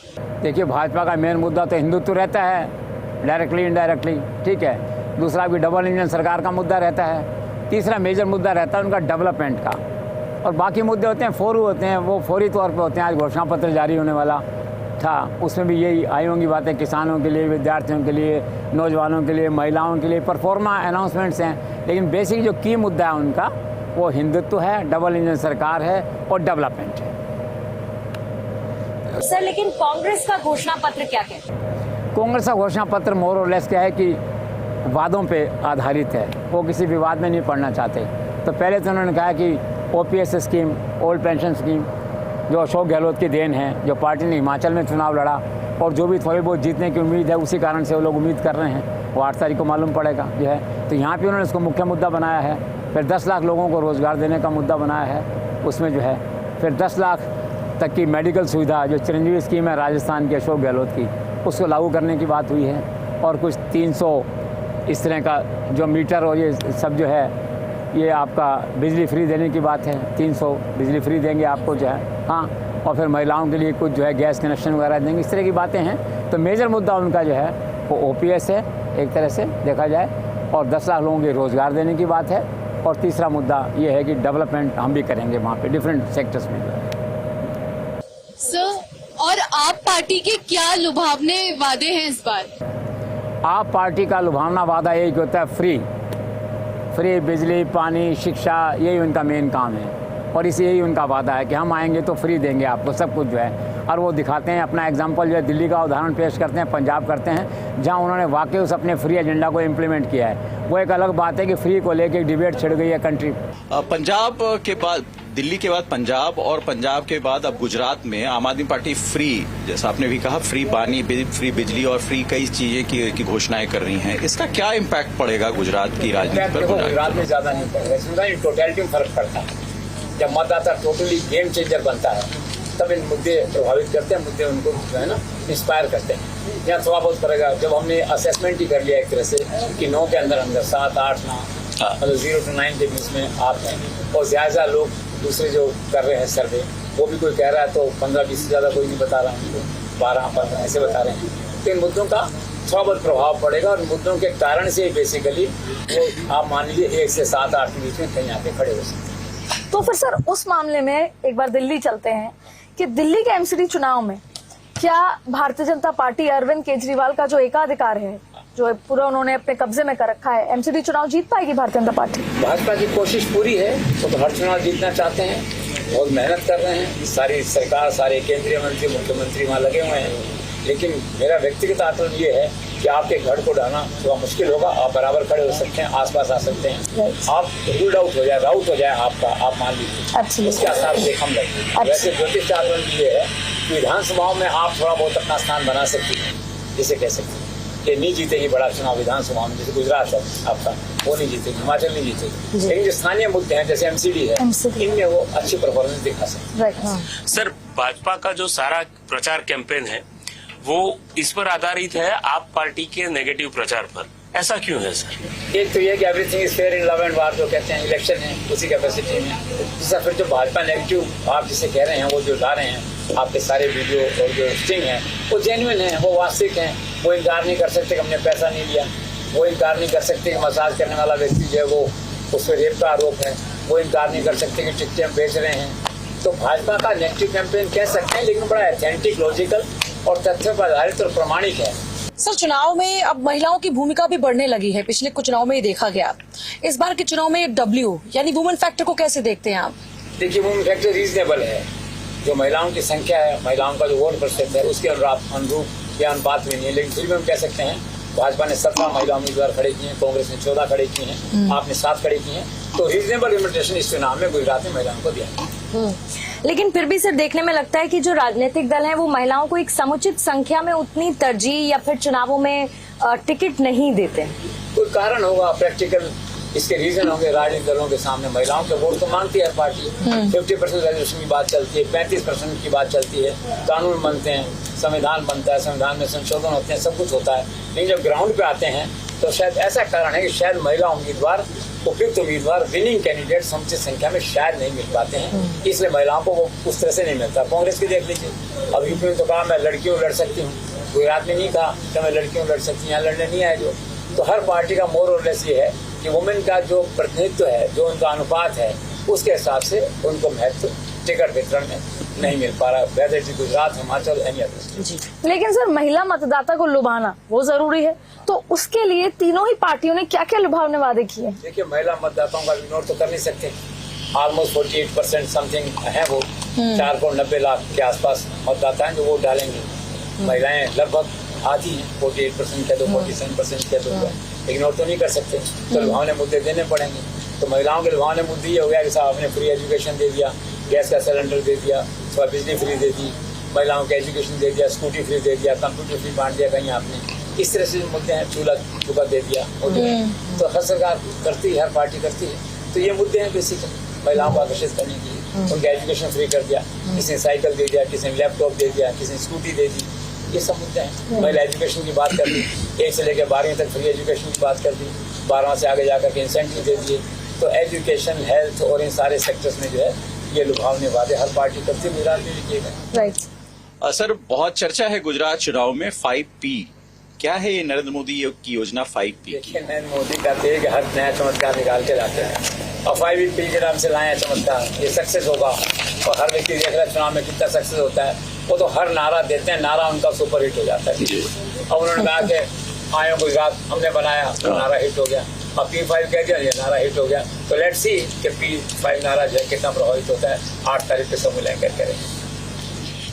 देखिए, भाजपा का मेन मुद्दा तो हिंदुत्व रहता है, डायरेक्टली इनडायरेक्टली, ठीक है। दूसरा भी डबल इंजन सरकार का मुद्दा रहता है। तीसरा मेजर मुद्दा रहता है उनका डेवलपमेंट का। और बाकी मुद्दे होते हैं फोरू होते हैं, वो फौरी तौर पे होते हैं। आज घोषणा पत्र जारी होने वाला था, उसमें भी यही आई होंगी बातें, किसानों के लिए, विद्यार्थियों के लिए, नौजवानों के लिए, महिलाओं के लिए परफॉर्मा अनाउंसमेंट्स हैं। लेकिन बेसिक जो की मुद्दा है उनका वो हिंदुत्व है, डबल इंजन सरकार है और डेवलपमेंट है। सर, लेकिन कांग्रेस का घोषणा पत्र क्या कहता है? कांग्रेस का घोषणा पत्र मोर और लेस क्या है कि वादों पे आधारित है, वो किसी विवाद में नहीं पड़ना चाहते। तो पहले तो उन्होंने कहा कि OPS scheme, old pension scheme, जो अशोक गहलोत की देन है, जो पार्टी ने हिमाचल में चुनाव लड़ा और जो भी थोड़ी बहुत जीतने की उम्मीद है, उसी कारण से वो लोग उम्मीद कर रहे हैं, वो 8 तारीख को मालूम पड़ेगा जो है। तो यहाँ पे उन्होंने इसको मुख्य मुद्दा बनाया है। फिर 10 लाख लोगों को रोज़गार देने का मुद्दा बनाया है उसमें जो है। फिर 10 लाख तक की मेडिकल सुविधा, जो चिरंजीवी स्कीम है राजस्थान के अशोक गहलोत की, उसको लागू करने की बात हुई है। और कुछ 300 इस तरह का जो मीटर और ये सब जो है, ये आपका बिजली फ्री देने की बात है। 300 बिजली फ्री देंगे आपको जो है, हाँ। और फिर महिलाओं के लिए कुछ जो है गैस कनेक्शन वगैरह देंगे, इस तरह की बातें हैं। तो मेजर मुद्दा उनका जो है वो OPS है एक तरह से देखा जाए, और 10 लाख लोगों के रोज़गार देने की बात है। और तीसरा मुद्दा ये है कि डेवलपमेंट हम भी करेंगे वहाँ पे डिफरेंट सेक्टर्स में। सर, और आप पार्टी के क्या लुभावने वादे हैं इस बार? आप पार्टी का लुभावना वादा यही होता है फ्री बिजली, पानी, शिक्षा, यही उनका मेन काम है। और इसे यही उनका वादा है कि हम आएंगे तो फ्री देंगे आपको सब कुछ जो है। और वो दिखाते हैं अपना एग्जांपल जो है, दिल्ली का उदाहरण पेश करते हैं, पंजाब करते हैं, जहां उन्होंने वाकई उस अपने फ्री एजेंडा को इम्प्लीमेंट किया है। वो एक अलग बात है कि फ्री को लेकर एक डिबेट छिड़ गई है कंट्री। पंजाब के बाद, दिल्ली के बाद पंजाब, और पंजाब के बाद अब गुजरात में आम आदमी पार्टी फ्री, जैसा आपने भी कहा, फ्री पानी, फ्री बिजली और फ्री कई चीजें की घोषणाएं कर रही हैं। इसका क्या इम्पैक्ट पड़ेगा गुजरात की राजनीति पर? गुजरात में ज्यादा नहीं पड़ेगा, इसमें टोटलिटी में फर्क पड़ता है। जब मतदाता टोटली गेम चेंजर बनता है तब इन मुद्दे प्रभावित करते हैं, मुद्दे उनको जो है ना इंस्पायर करते हैं। यहाँ थोड़ा बहुत पड़ेगा। जब हमने असेसमेंट ही कर लिया एक तरह से कि 9 के अंदर 7, 8, 9 मतलब 0 to 9 के बीच में आप हैं, और ज्यादा लोग दूसरे जो कर रहे हैं सर्वे, वो भी कोई कह रहा है तो 15-20 से ज्यादा कोई नहीं बता रहा है, 12-15 ऐसे बता रहे हैं। तो इन मुद्दों का थोड़ा बहुत प्रभाव पड़ेगा, और मुद्दों के कारण से बेसिकली वो आप मान लीजिए 1 से 7, 8 के बीच में कहीं आके खड़े हो सकते हैं। तो फिर सर उस मामले में एक बार दिल्ली चलते हैं कि दिल्ली के MCD चुनाव में क्या भारतीय जनता पार्टी अरविंद केजरीवाल का जो एकाधिकार है, जो पूरा उन्होंने अपने कब्जे में कर रखा है, MCD चुनाव जीत पाएगी भारतीय जनता पार्टी? भाजपा की कोशिश पूरी है, वो तो हर चुनाव जीतना चाहते हैं, बहुत मेहनत कर रहे हैं। सारी सरकार, सारे केंद्रीय मंत्री, मुख्यमंत्री वहाँ लगे हुए हैं। लेकिन मेरा व्यक्तिगत आकलन ये है कि आपके घर को ढाना थोड़ा मुश्किल होगा। आप बराबर खड़े हो सकते हैं, आसपास आ सकते हैं, आप रूल्ड आउट हो जाए, राउट हो जाए आपका, आप मान लीजिए, उसके आसार से कम लगे। वैसे ज्योतिष आकलन ये है कि विधानसभाओं में आप थोड़ा बहुत अपना स्थान बना सकते हैं, जिसे कह सकते हैं कि नहीं जीतेगी बड़ा चुनाव विधानसभा में, जैसे गुजरात है आपका, वो नहीं जीतेगी, हिमाचल नहीं जीतेगी। लेकिन जो स्थानीय मुद्दे हैं जैसे MCD है, इनमें वो अच्छी परफॉर्मेंस दिखा सकते हैं। सर, भाजपा का जो सारा प्रचार कैंपेन है वो इस पर आधारित है आप पार्टी के नेगेटिव प्रचार पर, ऐसा क्यों है सर? एक तो ये कि everything is fair in love and वार जो कहते हैं, इलेक्शन है उसी कैपेसिटी में। दूसरा फिर जो भाजपा नेगेटिव आप जिसे कह रहे हैं, वो जो ला रहे हैं आपके सारे वीडियो और जो स्टिंग है, वो जेन्युइन है, वो वास्तविक है। वो इनकार नहीं कर सकते कि हमने पैसा नहीं लिया, वो इनकार नहीं कर सकते कि मसाज करने वाला व्यक्ति जो है वो उस पर रेप का आरोप है, वो इनकार नहीं कर सकते कि टिकटें हम बेच रहे हैं। तो भाजपा का नेगेटिव कैंपेन कह सकते हैं, लेकिन बड़ा ऑथेंटिक, लॉजिकल और तथ्यों पर आधारित और प्रमाणिक है। सर, चुनाव में अब महिलाओं की भूमिका भी बढ़ने लगी है, पिछले कुछ चुनाव में ही देखा गया। इस बार के चुनाव में W यानी वुमेन फैक्टर को कैसे देखते हैं आप? देखिए, वुमेन फैक्टर रीजनेबल है। जो महिलाओं की संख्या है, महिलाओं का जो वोट प्रतिशत है, उसके अनुरूप या अनुपात में नहीं है, लेकिन फिर भी हम कह सकते हैं भाजपा ने 17 महिला उम्मीदवार खड़े किए हैं, कांग्रेस ने 14 खड़े किए हैं, आपने 7 खड़े किए हैं। तो रीजनेबल रिप्रेजेंटेशन इस चुनाव में गुजरात में महिलाओं को दिया। लेकिन फिर भी सर देखने में लगता है कि जो राजनीतिक दल हैं वो महिलाओं को एक समुचित संख्या में उतनी तरजीह या फिर चुनावों में टिकट नहीं देते। कोई कारण होगा प्रैक्टिकल, इसके रीजन होंगे। राजनीतिक दलों के सामने महिलाओं के वोट तो मांगती है पार्टी, 50% रिजर्वेशन की बात चलती है, 35% की बात चलती है, कानून बनते हैं, संविधान बनता है, संविधान में संशोधन होते हैं, सब कुछ होता है। लेकिन जब ग्राउंड पे आते हैं तो शायद ऐसा कारण है कि शायद महिला उम्मीदवार, उपयुक्त उम्मीदवार, विनिंग कैंडिडेट समुचित संख्या में शायद नहीं मिल पाते हैं, इसलिए महिलाओं को वो उस तरह से नहीं मिलता। कांग्रेस की देख लीजिए, अब यूपी में तो कहा मैं लड़कियों लड़ सकती हूँ, गुजरात में नहीं कहा कि मैं लड़कियों लड़ सकती हूँ, यहाँ लड़ने नहीं आए जो। तो हर पार्टी का मोर और लेस ये है कि वुमेन का जो प्रतिनिधित्व है, जो उनका अनुपात है, उसके हिसाब से उनको महत्व टिकट वितरण में नहीं मिल पा रहा, whether it is Gujarat, Himachal, any other. जी, लेकिन सर महिला मतदाता को लुभाना वो जरूरी है, तो उसके लिए तीनों ही पार्टियों ने क्या क्या लुभावने वादे किए? देखिए, महिला मतदाताओं का इग्नोर तो कर नहीं सकते। ऑलमोस्ट 48% समथिंग है वो, 4 करोड़ 90 लाख के आसपास मतदाता हैं जो वोट डालेंगे। महिलाएं लगभग आती हैं, 48% कह दो, 47% कह दो, इग्नोर तो नहीं कर सकते। तो लुभावने मुद्दे देने पड़ेंगे। तो महिलाओं के लुभावने मुद्दे ये हो गया कि साहब आपने फ्री एजुकेशन दे दिया, गैस का सिलेंडर दे दिया, थोड़ा बिजली फ्री दे दी, महिलाओं को एजुकेशन दे दिया, स्कूटी फ्री दे दिया, कंप्यूटर फ्री बांट दिया कहीं आपने। इस तरह से मुद्दे हैं, चूल्हा चुका दे दिया। तो हर सरकार करती है, हर पार्टी करती है। तो ये मुद्दे हैं बेसिकली महिलाओं को आकर्षित करने के लिए। उनका एजुकेशन फ्री कर दिया, किसी ने साइकिल दे दिया, किसी ने लैपटॉप दे दिया, किसी ने स्कूटी दे दी। ये सब मुद्दे हैं। महिला एजुकेशन की बात कर दी, 1 से लेकर 12वीं तक फ्री एजुकेशन की बात कर दी, 12वां से आगे जाकर के इंसेंटिव दे दिए। तो एजुकेशन, हेल्थ और इन सारे सेक्टर्स में जो है ये लुभावने वादे हर पार्टी करती है, गुजरात में भी किए गए। राइट सर, बहुत चर्चा है गुजरात चुनाव में 5P। क्या है ये नरेंद्र मोदी की योजना 5P? देखिए, नरेंद्र मोदी कहते हैं कि हर नया चमत्कार निकाल के लाते हैं और 5P के नाम से लाए चमत्कार, ये सक्सेस होगा। और हर व्यक्ति देख रहा है चुनाव में कितना सक्सेस होता है। वो तो हर नारा देते हैं, नारा उनका सुपर हिट हो जाता है। और उन्होंने कहा कि आयो गुजरात हमने बनाया, तो नारा हिट हो गया। और P5 कह दिया, ये नारा हिट हो गया। तो लेट्स सी कि P5 नारा जो है कितना प्रभावित होता है। 8 तारीख को सब मिलाकर करेंगे।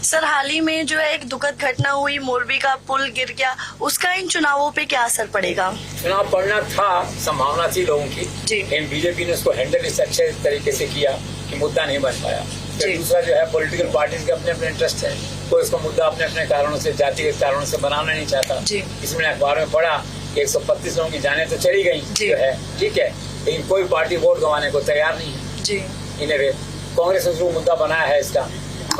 सर, हाल ही में जो है एक दुखद घटना हुई, मोरबी का पुल गिर गया, उसका इन चुनावों पे क्या असर पड़ेगा? चुनाव पड़ना था, संभावना थी लोगों की, जी। लेकिन बीजेपी ने उसको हैंडल इस अच्छे तरीके से किया कि मुद्दा नहीं बन पाया। फिर दूसरा जो है, पॉलिटिकल पार्टीज के अपने अपने इंटरेस्ट है, कोई इसको मुद्दा अपने अपने कारणों से, जातिगत कारणों से बनाना नहीं चाहता। इसमें अखबार में पढ़ा कि 135 लोगों की जाने तो चली गई जो है, ठीक है, लेकिन कोई पार्टी वोट गंवाने को तैयार नहीं है। इन्हें कांग्रेस ने जो मुद्दा बनाया है इसका,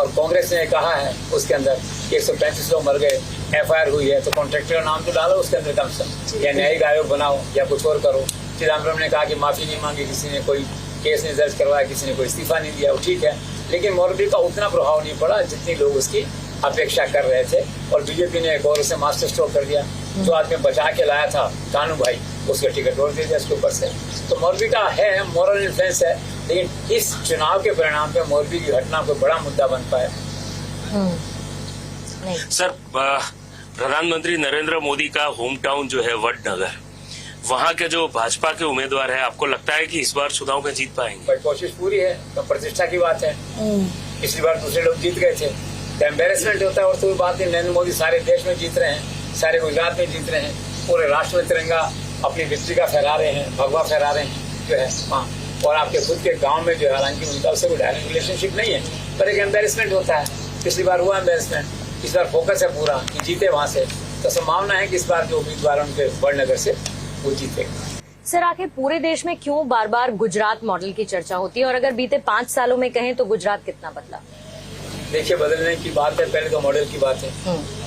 और कांग्रेस ने कहा है उसके अंदर 135 लोग मर गए, FIR हुई है, तो कॉन्ट्रैक्टर का नाम तो डालो उसके अंदर कम से कम, या न्यायिक आयोग बनाओ या कुछ और करो। चिदम्बरम ने कहा कि माफी नहीं मांगी, किसी ने कोई केस नहीं दर्ज करवाया, किसी ने कोई इस्तीफा नहीं दिया, वो ठीक है, लेकिन मोरबी का उतना प्रभाव नहीं पड़ा जितनी लोग उसकी अपेक्षा कर रहे थे। और बीजेपी ने एक और उसे मास्टर स्ट्रोक कर दिया। जो आदमी बचा के लाया था कानू भाई, उसके टिकट और दे दिया उसके ऊपर से। तो मोरबी का है मॉरल इन्फ्लुएंस है, लेकिन इस चुनाव के परिणाम पे मोरबी की घटना कोई बड़ा मुद्दा बन पाया। सर, प्रधानमंत्री नरेंद्र मोदी का होम टाउन जो है वडनगर, वहाँ के जो भाजपा के उम्मीदवार है, आपको लगता है कि इस बार चुनाव में जीत पाएंगे? भाई कोशिश पूरी है, तो प्रतिष्ठा की बात है। पिछली बार दूसरे लोग जीत गए थे, तो एम्बेरसमेंट होता है। और तो बात नहीं, नरेंद्र मोदी सारे देश में जीत रहे हैं, सारे गुजरात में जीत रहे हैं, पूरे राष्ट्र में तिरंगा अपनी विक्ट्री का फहरा रहे हैं, भगवा फहरा रहे हैं जो है। हाँ, और आपके खुद के गांव में जो है, हालांकि उनका उससे कोई डायरेक्ट रिलेशनशिप नहीं है, पर एक एम्बेरसमेंट होता है। पिछली बार हुआ एम्बेरसमेंट, इस बार फोकस है पूरा कि जीते वहां से। तो संभावना है कि इस बार जो उम्मीदवार उनके वडनगर से वो जीते। सर, आखिर पूरे देश में क्यों बार बार गुजरात मॉडल की चर्चा होती है, और अगर बीते 5 सालों में कहें तो गुजरात कितना बदला? देखिए, बदलने की बात है, पहले तो मॉडल की बात है।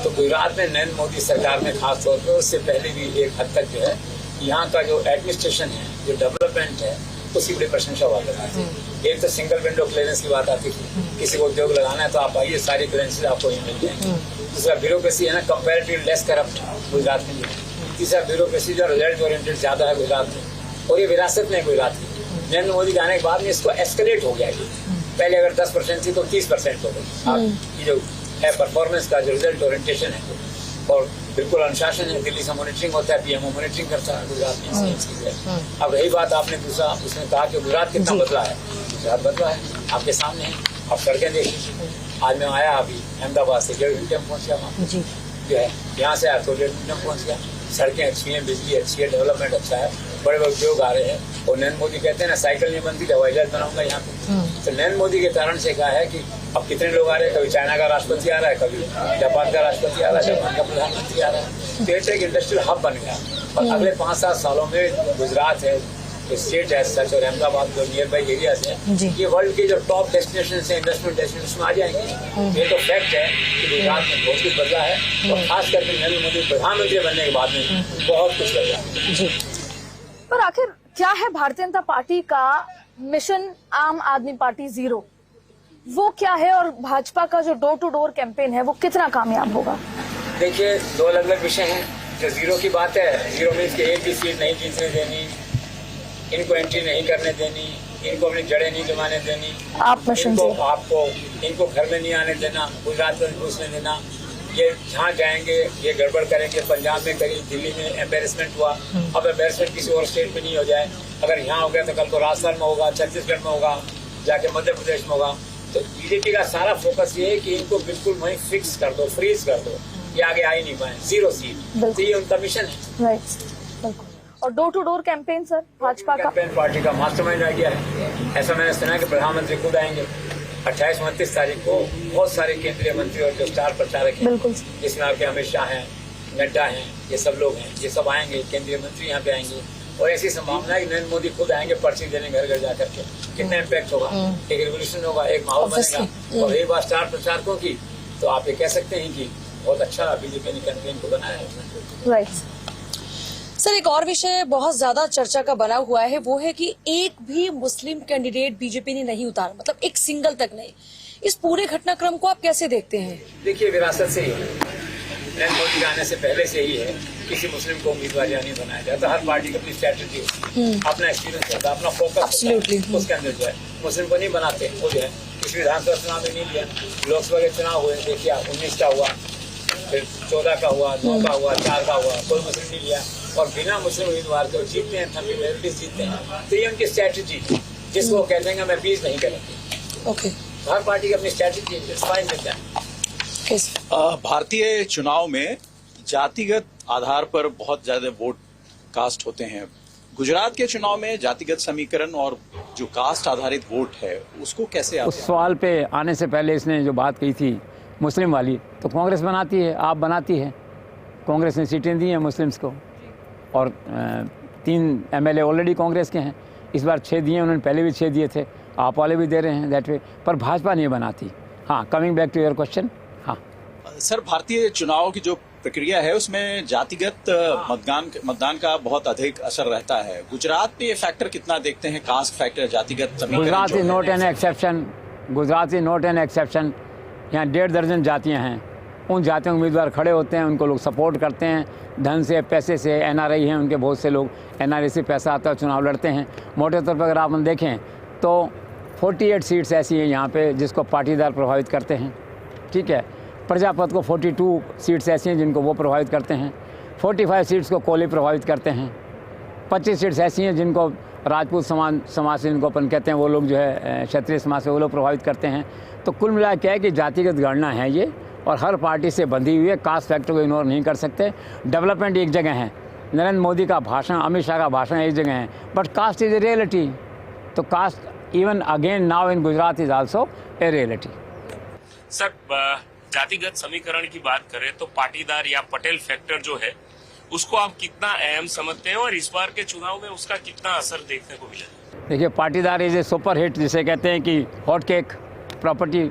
तो गुजरात में नरेंद्र मोदी सरकार में खास तौर पर, उससे पहले भी एक हद तक जो है यहाँ का जो एडमिनिस्ट्रेशन है, जो डेवलपमेंट है, उसकी बड़ी प्रशंसा हुआ करती थी। एक तो सिंगल विंडो क्लियरेंस की बात आती थी, किसी को उद्योग लगाना है तो आप आइए, सारी क्लियरेंसेज आपको यहाँ मिल जाएंगी। दूसरा ब्यूरोक्रेसी है ना, कंपैरेटिवली लेस करप्ट गुजरात में। तीसरा ब्यूरोक्रेसी जो रिजल्ट ओरिएंटेड ज्यादा है गुजरात में, और ये विरासत में गुजरात की। नरेंद्र मोदी के आने के बाद में इसको एस्केलेट हो गया है। पहले अगर 10% थी तो 30% हो गई। ये जो है परफॉर्मेंस का जो रिजल्ट ओरिएंटेशन है, और बिल्कुल अनुशासन है, दिल्ली से मॉनिटरिंग होता है, PMO मॉनिटरिंग करता है गुजरात में। अब रही बात, आपने दूसरा उसने कहा कि गुजरात कितना बदला है। गुजरात बदला है, आपके सामने है, आप सड़कें देखिए। आज मैं आया अभी अहमदाबाद से 1.5 घंटे में पहुंच गया वहाँ जो है, यहाँ से आया तो 1.5 घंटे में पहुंच गया। सड़कें अच्छी हैं, बिजली अच्छी है, डेवलपमेंट अच्छा है, बड़े बड़े उद्योग आ रहे हैं। और नरेंद्र मोदी कहते हैं ना, साइकिल नहीं बनती, हवाई जहाज बनाऊंगा यहाँ पे। तो नरेंद्र मोदी के कारण से कहा है कि अब कितने लोग आ रहे हैं, कभी चाइना का राष्ट्रपति आ रहा है, कभी जापान का राष्ट्रपति आ रहा है, जापान का प्रधानमंत्री आ रहा है। तो एक इंडस्ट्रियल हब बन गया। और अगले 5-7 सालों में गुजरात है, स्टेट है सच, और अहमदाबाद जो नियर बाई एरियाज है, ये वर्ल्ड के जो टॉप डेस्टिनेशन है, इन्वेस्टमेंट डेस्टिनेशन में आ जाएंगे। ये तो फैक्ट है कि गुजरात में बहुत कुछ बदला है, और खास करके नरेंद्र मोदी प्रधानमंत्री बनने के बाद में बहुत कुछ बदला जी। पर आखिर क्या है भारतीय जनता पार्टी का मिशन आम आदमी पार्टी 0? वो क्या है, और भाजपा का जो डोर टू डोर कैंपेन है वो कितना कामयाब होगा? देखिए, 2 अलग अलग विषय हैं। जो 0 की बात है, 0 मीन्स के एक भी सीट नहीं जीतने देनी, इनको एंट्री नहीं करने देनी, इनको अपनी जड़ें नहीं जमाने देनी, इनको घर में नहीं आने देना, गुजरात में घुसने देना। ये जहाँ जाएंगे ये गड़बड़ करेंगे। पंजाब में कहीं, दिल्ली में एम्बेरसमेंट हुआ, अब एम्बेरसमेंट किसी और स्टेट में नहीं हो जाए। अगर यहाँ हो गया तो कल को राजस्थान में होगा, छत्तीसगढ़ में होगा, जाके मध्य प्रदेश में होगा। तो बीजेपी का सारा फोकस ये है कि इनको बिल्कुल वहीं फिक्स कर दो, फ्रीज कर दो, ये आगे आ ही नहीं पाए, 0 सीट। तो ये उनका मिशन है। राइट। और door to door campaign sir Bhajpa का? कैंपेन पार्टी का मास्टरमाइंड आइडिया है। ऐसा मैंने सुना है कि प्रधानमंत्री खुद आएंगे 28-29 तारीख को। बहुत सारे केंद्रीय मंत्री और जो स्टार प्रचारक हैं, बिल्कुल, जिसमें आपके अमित शाह हैं, नड्डा हैं, ये सब लोग हैं, ये सब आएंगे, केंद्रीय मंत्री यहाँ पे आएंगे। और ऐसी संभावना है कि नरेंद्र मोदी खुद आएंगे पर्ची देने घर घर जाकर के। कितना इम्पैक्ट होगा, एक रेवोल्यूशन होगा, एक माहौल बनेगा। और एक बार स्टार प्रचारकों की, तो आप ये कह सकते हैं कि बहुत अच्छा बीजेपी ने कैंपेन को बनाया है। राइट। सर, एक और विषय बहुत ज्यादा चर्चा का बना हुआ है, वो है कि एक भी मुस्लिम कैंडिडेट बीजेपी ने नहीं उतारा, मतलब एक सिंगल तक नहीं। इस पूरे घटनाक्रम को आप कैसे देखते हैं? देखिए, विरासत से ही है, नरेंद्र मोदी के आने से पहले से ही है, किसी मुस्लिम को उम्मीदवार नहीं बनाया जाता। हर पार्टी की अपनी स्ट्रैटेजी होती है, अपना एक्सपीरियंस होता है, अपना फोकस होता है। उसके अंदर जो है मुस्लिम को नहीं बनाते। वो जो है किसी विधानसभा चुनाव में नहीं लिया, लोकसभा के चुनाव हुए, देखिए 19 का हुआ, फिर 14 का हुआ, 9 का हुआ, 4 का हुआ, कोई मुस्लिम नहीं लिया। और बिना मुस्लिम उम्मीदवार को जीतते हैं, थर्टी मेजोरिटी जीतते हैं। तो ये उनकी स्ट्रैटेजी, जिसको कहते हैं मैं पीस नहीं करेंगे। ओके, हर पार्टी की अपनी स्ट्रैटेजी है। भारतीय चुनाव में जातिगत आधार पर बहुत ज्यादा वोट कास्ट होते हैं। गुजरात के चुनाव में जातिगत समीकरण और जो कास्ट आधारित वोट है उसको कैसे आप? उस सवाल पे आने से पहले इसने जो बात कही थी मुस्लिम वाली, तो कांग्रेस बनाती है, आप बनाती है। कांग्रेस ने सीटें दी हैं मुस्लिम्स को, और 3 MLA ऑलरेडी कांग्रेस के हैं। इस बार 6 दिए, उन्होंने पहले भी 6 दिए थे, आप वाले भी दे रहे हैं दैट वे। पर भाजपा नहीं बनाती। हाँ, coming back to your question. हाँ सर, भारतीय चुनाव की जो प्रक्रिया है उसमें जातिगत मतदान का बहुत अधिक असर रहता है। गुजरात में ये फैक्टर कितना देखते हैं, कास्ट फैक्टर, जातिगत समीकरण? Gujarat is not an exception. Gujarat is not an exception. यहाँ 1.5 दर्जन जातियाँ हैं। उन जातियों के उम्मीदवार खड़े होते हैं, उनको लोग सपोर्ट करते हैं, धन से, पैसे से। NRI हैं उनके, बहुत से लोग NRI से पैसा आता है, चुनाव लड़ते हैं। मोटे तौर पर अगर आप देखें तो 48 सीट्स ऐसी हैं यहाँ पे जिसको पाटीदार प्रभावित करते हैं। ठीक है, प्रजापत को 42 सीट्स ऐसी हैं जिनको वो प्रभावित करते हैं। 45 सीट्स को कोली प्रभावित करते हैं। 25 सीट्स ऐसी हैं जिनको राजपूत समाज से, जिनको अपन कहते हैं, वो लोग जो है क्षत्रिय समाज से, वो लोग प्रभावित करते हैं। तो कुल मिला क्या है कि जातिगत गणना है ये, और हर पार्टी से बंधी हुई है। कास्ट फैक्टर को इग्नोर नहीं कर सकते। डेवलपमेंट एक जगह है, नरेंद्र मोदी का भाषण, अमित शाह का भाषण एक जगह है, but caste is a reality. तो caste even again now in Gujarat is also a reality. Sir, जातिगत समीकरण की बात करें तो पाटीदार या पटेल फैक्टर जो है उसको आप कितना अहम समझते हैं, और इस बार के चुनाव में उसका कितना असर देखने को मिला? देखिए, Patidar is a super hit, जिसे कहते हैं कि hot cake property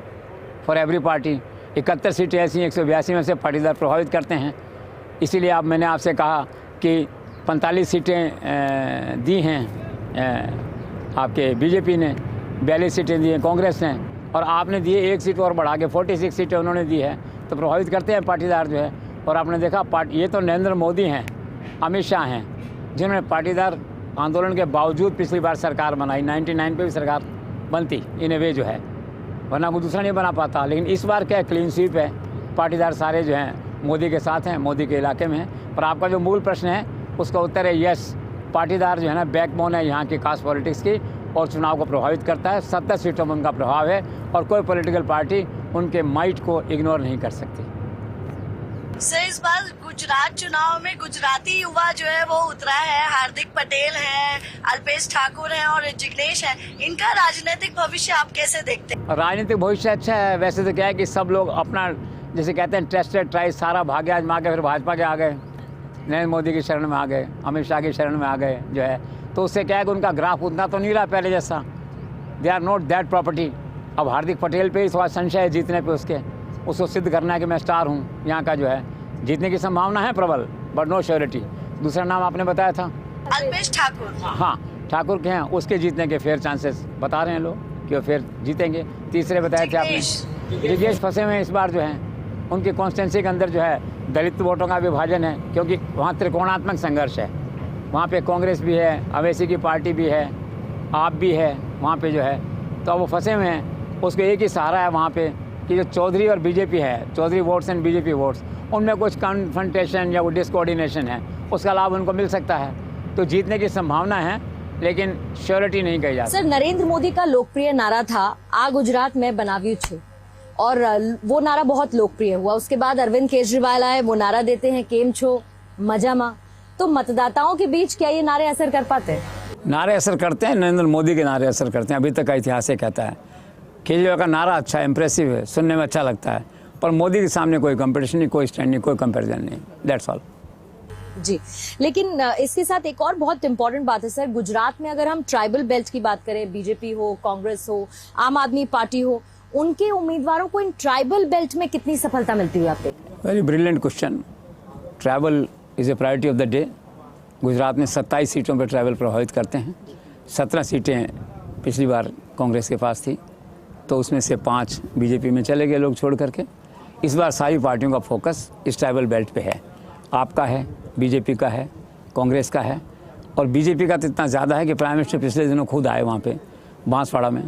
for every party. 71 सीटें ऐसी हैं 182 में से पाटीदार प्रभावित करते हैं। इसीलिए मैंने आपसे कहा कि 45 सीटें दी हैं आपके बीजेपी ने, 42 सीटें दी हैं कांग्रेस ने, और आपने दिए 1 सीट और बढ़ा के 46 सीटें उन्होंने दी है। तो प्रभावित करते हैं पाटीदार जो है। और आपने देखा ये तो नरेंद्र मोदी हैं, अमित शाह हैं, जिन्होंने पाटीदार आंदोलन के बावजूद पिछली बार सरकार बनाई। 99 पे भी सरकार बनती इन ए वे जो है, वरना कोई दूसरा नहीं बना पाता। लेकिन इस बार क्या क्लीन स्वीप है, पाटीदार सारे जो हैं मोदी के साथ हैं, मोदी के इलाके में हैं। पर आपका जो मूल प्रश्न है उसका उत्तर है यस, पाटीदार जो है ना बैकबोन है यहाँ की कास्ट पॉलिटिक्स की, और चुनाव को प्रभावित करता है। 70 सीटों में उनका प्रभाव है, और कोई पॉलिटिकल पार्टी उनके माइट को इग्नोर नहीं कर सकती। सर, इस बार गुजरात चुनाव में गुजराती युवा जो है वो उतरा है। हार्दिक पटेल हैं, अल्पेश ठाकुर हैं और जिग्नेश हैं। इनका राजनीतिक भविष्य आप कैसे देखते हैं? राजनीतिक भविष्य अच्छा है। वैसे तो क्या है कि सब लोग अपना, जैसे कहते हैं, टेस्टेड ट्राई, सारा भाग्य आजमा के फिर भाजपा के आ गए, नरेंद्र मोदी की शरण में आ गए, अमित शाह की शरण में आ गए जो है। तो उससे क्या है कि उनका ग्राफ उतना तो नहीं रहा पहले जैसा। They are not that property. अब हार्दिक पटेल पे ही थोड़ा संशय है जीतने पे उसके, उसको सिद्ध करना है कि मैं स्टार हूँ यहाँ का जो है। जीतने की संभावना है प्रबल, बट नो श्योरिटी। दूसरा नाम आपने बताया था अल्पेश ठाकुर। हाँ, ठाकुर के हैं, उसके जीतने के फेयर चांसेस बता रहे हैं लोग कि वो फिर जीतेंगे। तीसरे बताए थे आपने, जिग्नेश फंसे हुए इस बार जो हैं, उनकी कॉन्स्टिट्यूंसी के अंदर जो है दलित वोटों का विभाजन है, क्योंकि वहाँ त्रिकोणात्मक संघर्ष है। वहाँ पे कांग्रेस भी है, अवैसी की पार्टी भी है, आप भी है वहाँ पे जो है। तो वो फंसे हुए हैं। उसको एक ही सहारा है वहाँ पे कि जो चौधरी और बीजेपी है, Chaudhary votes and BJP votes, उनमें कुछ कन्फ्रंटेशन या वो डिसकोऑर्डिनेशन है, उसका लाभ उनको मिल सकता है। तो जीतने की संभावना है, लेकिन श्योरिटी नहीं कही जाती। सर, नरेंद्र मोदी का लोकप्रिय नारा था, आ गुजरात में बनाव्યું છું। और वो नारा बहुत लोकप्रिय हुआ। उसके बाद अरविंद केजरीवाल आए, वो नारा देते हैं केम छो मजामा। तो मतदाताओं के बीच क्या ये नारे असर कर पाते हैं? नारे असर करते हैं, नरेंद्र मोदी के नारे असर करते हैं। अभी तक का इतिहास ये कहता है। केजरीवाल का नारा अच्छा है, इंप्रेसिव है, सुनने में अच्छा लगता है, पर मोदी के सामने कोई कंपटीशन नहीं, कोई स्टैंड नहीं, कोई कंपैरिजन नहीं। That's all. जी, लेकिन इसके साथ एक और बहुत इंपॉर्टेंट बात है सर। गुजरात में अगर हम ट्राइबल बेल्ट की बात करें, बीजेपी हो, कांग्रेस हो, आम आदमी पार्टी हो, उनके उम्मीदवारों को इन ट्राइबल बेल्ट में कितनी सफलता मिलती है आपको? Very brilliant question. Travel is a priority of the day. Gujarat में 27 सीटों पर ट्रैवल प्रभावित करते हैं। 17 सीटें पिछली बार कांग्रेस के पास थी, तो उसमें से 5 बीजेपी में चले गए लोग छोड़ करके। इस बार सारी पार्टियों का फोकस इस ट्राइबल बेल्ट पे है। आपका है, बीजेपी का है, कांग्रेस का है, और बीजेपी का तो इतना ज़्यादा है कि प्राइम मिनिस्टर पिछले दिनों खुद आए वहाँ पे बांसवाड़ा में।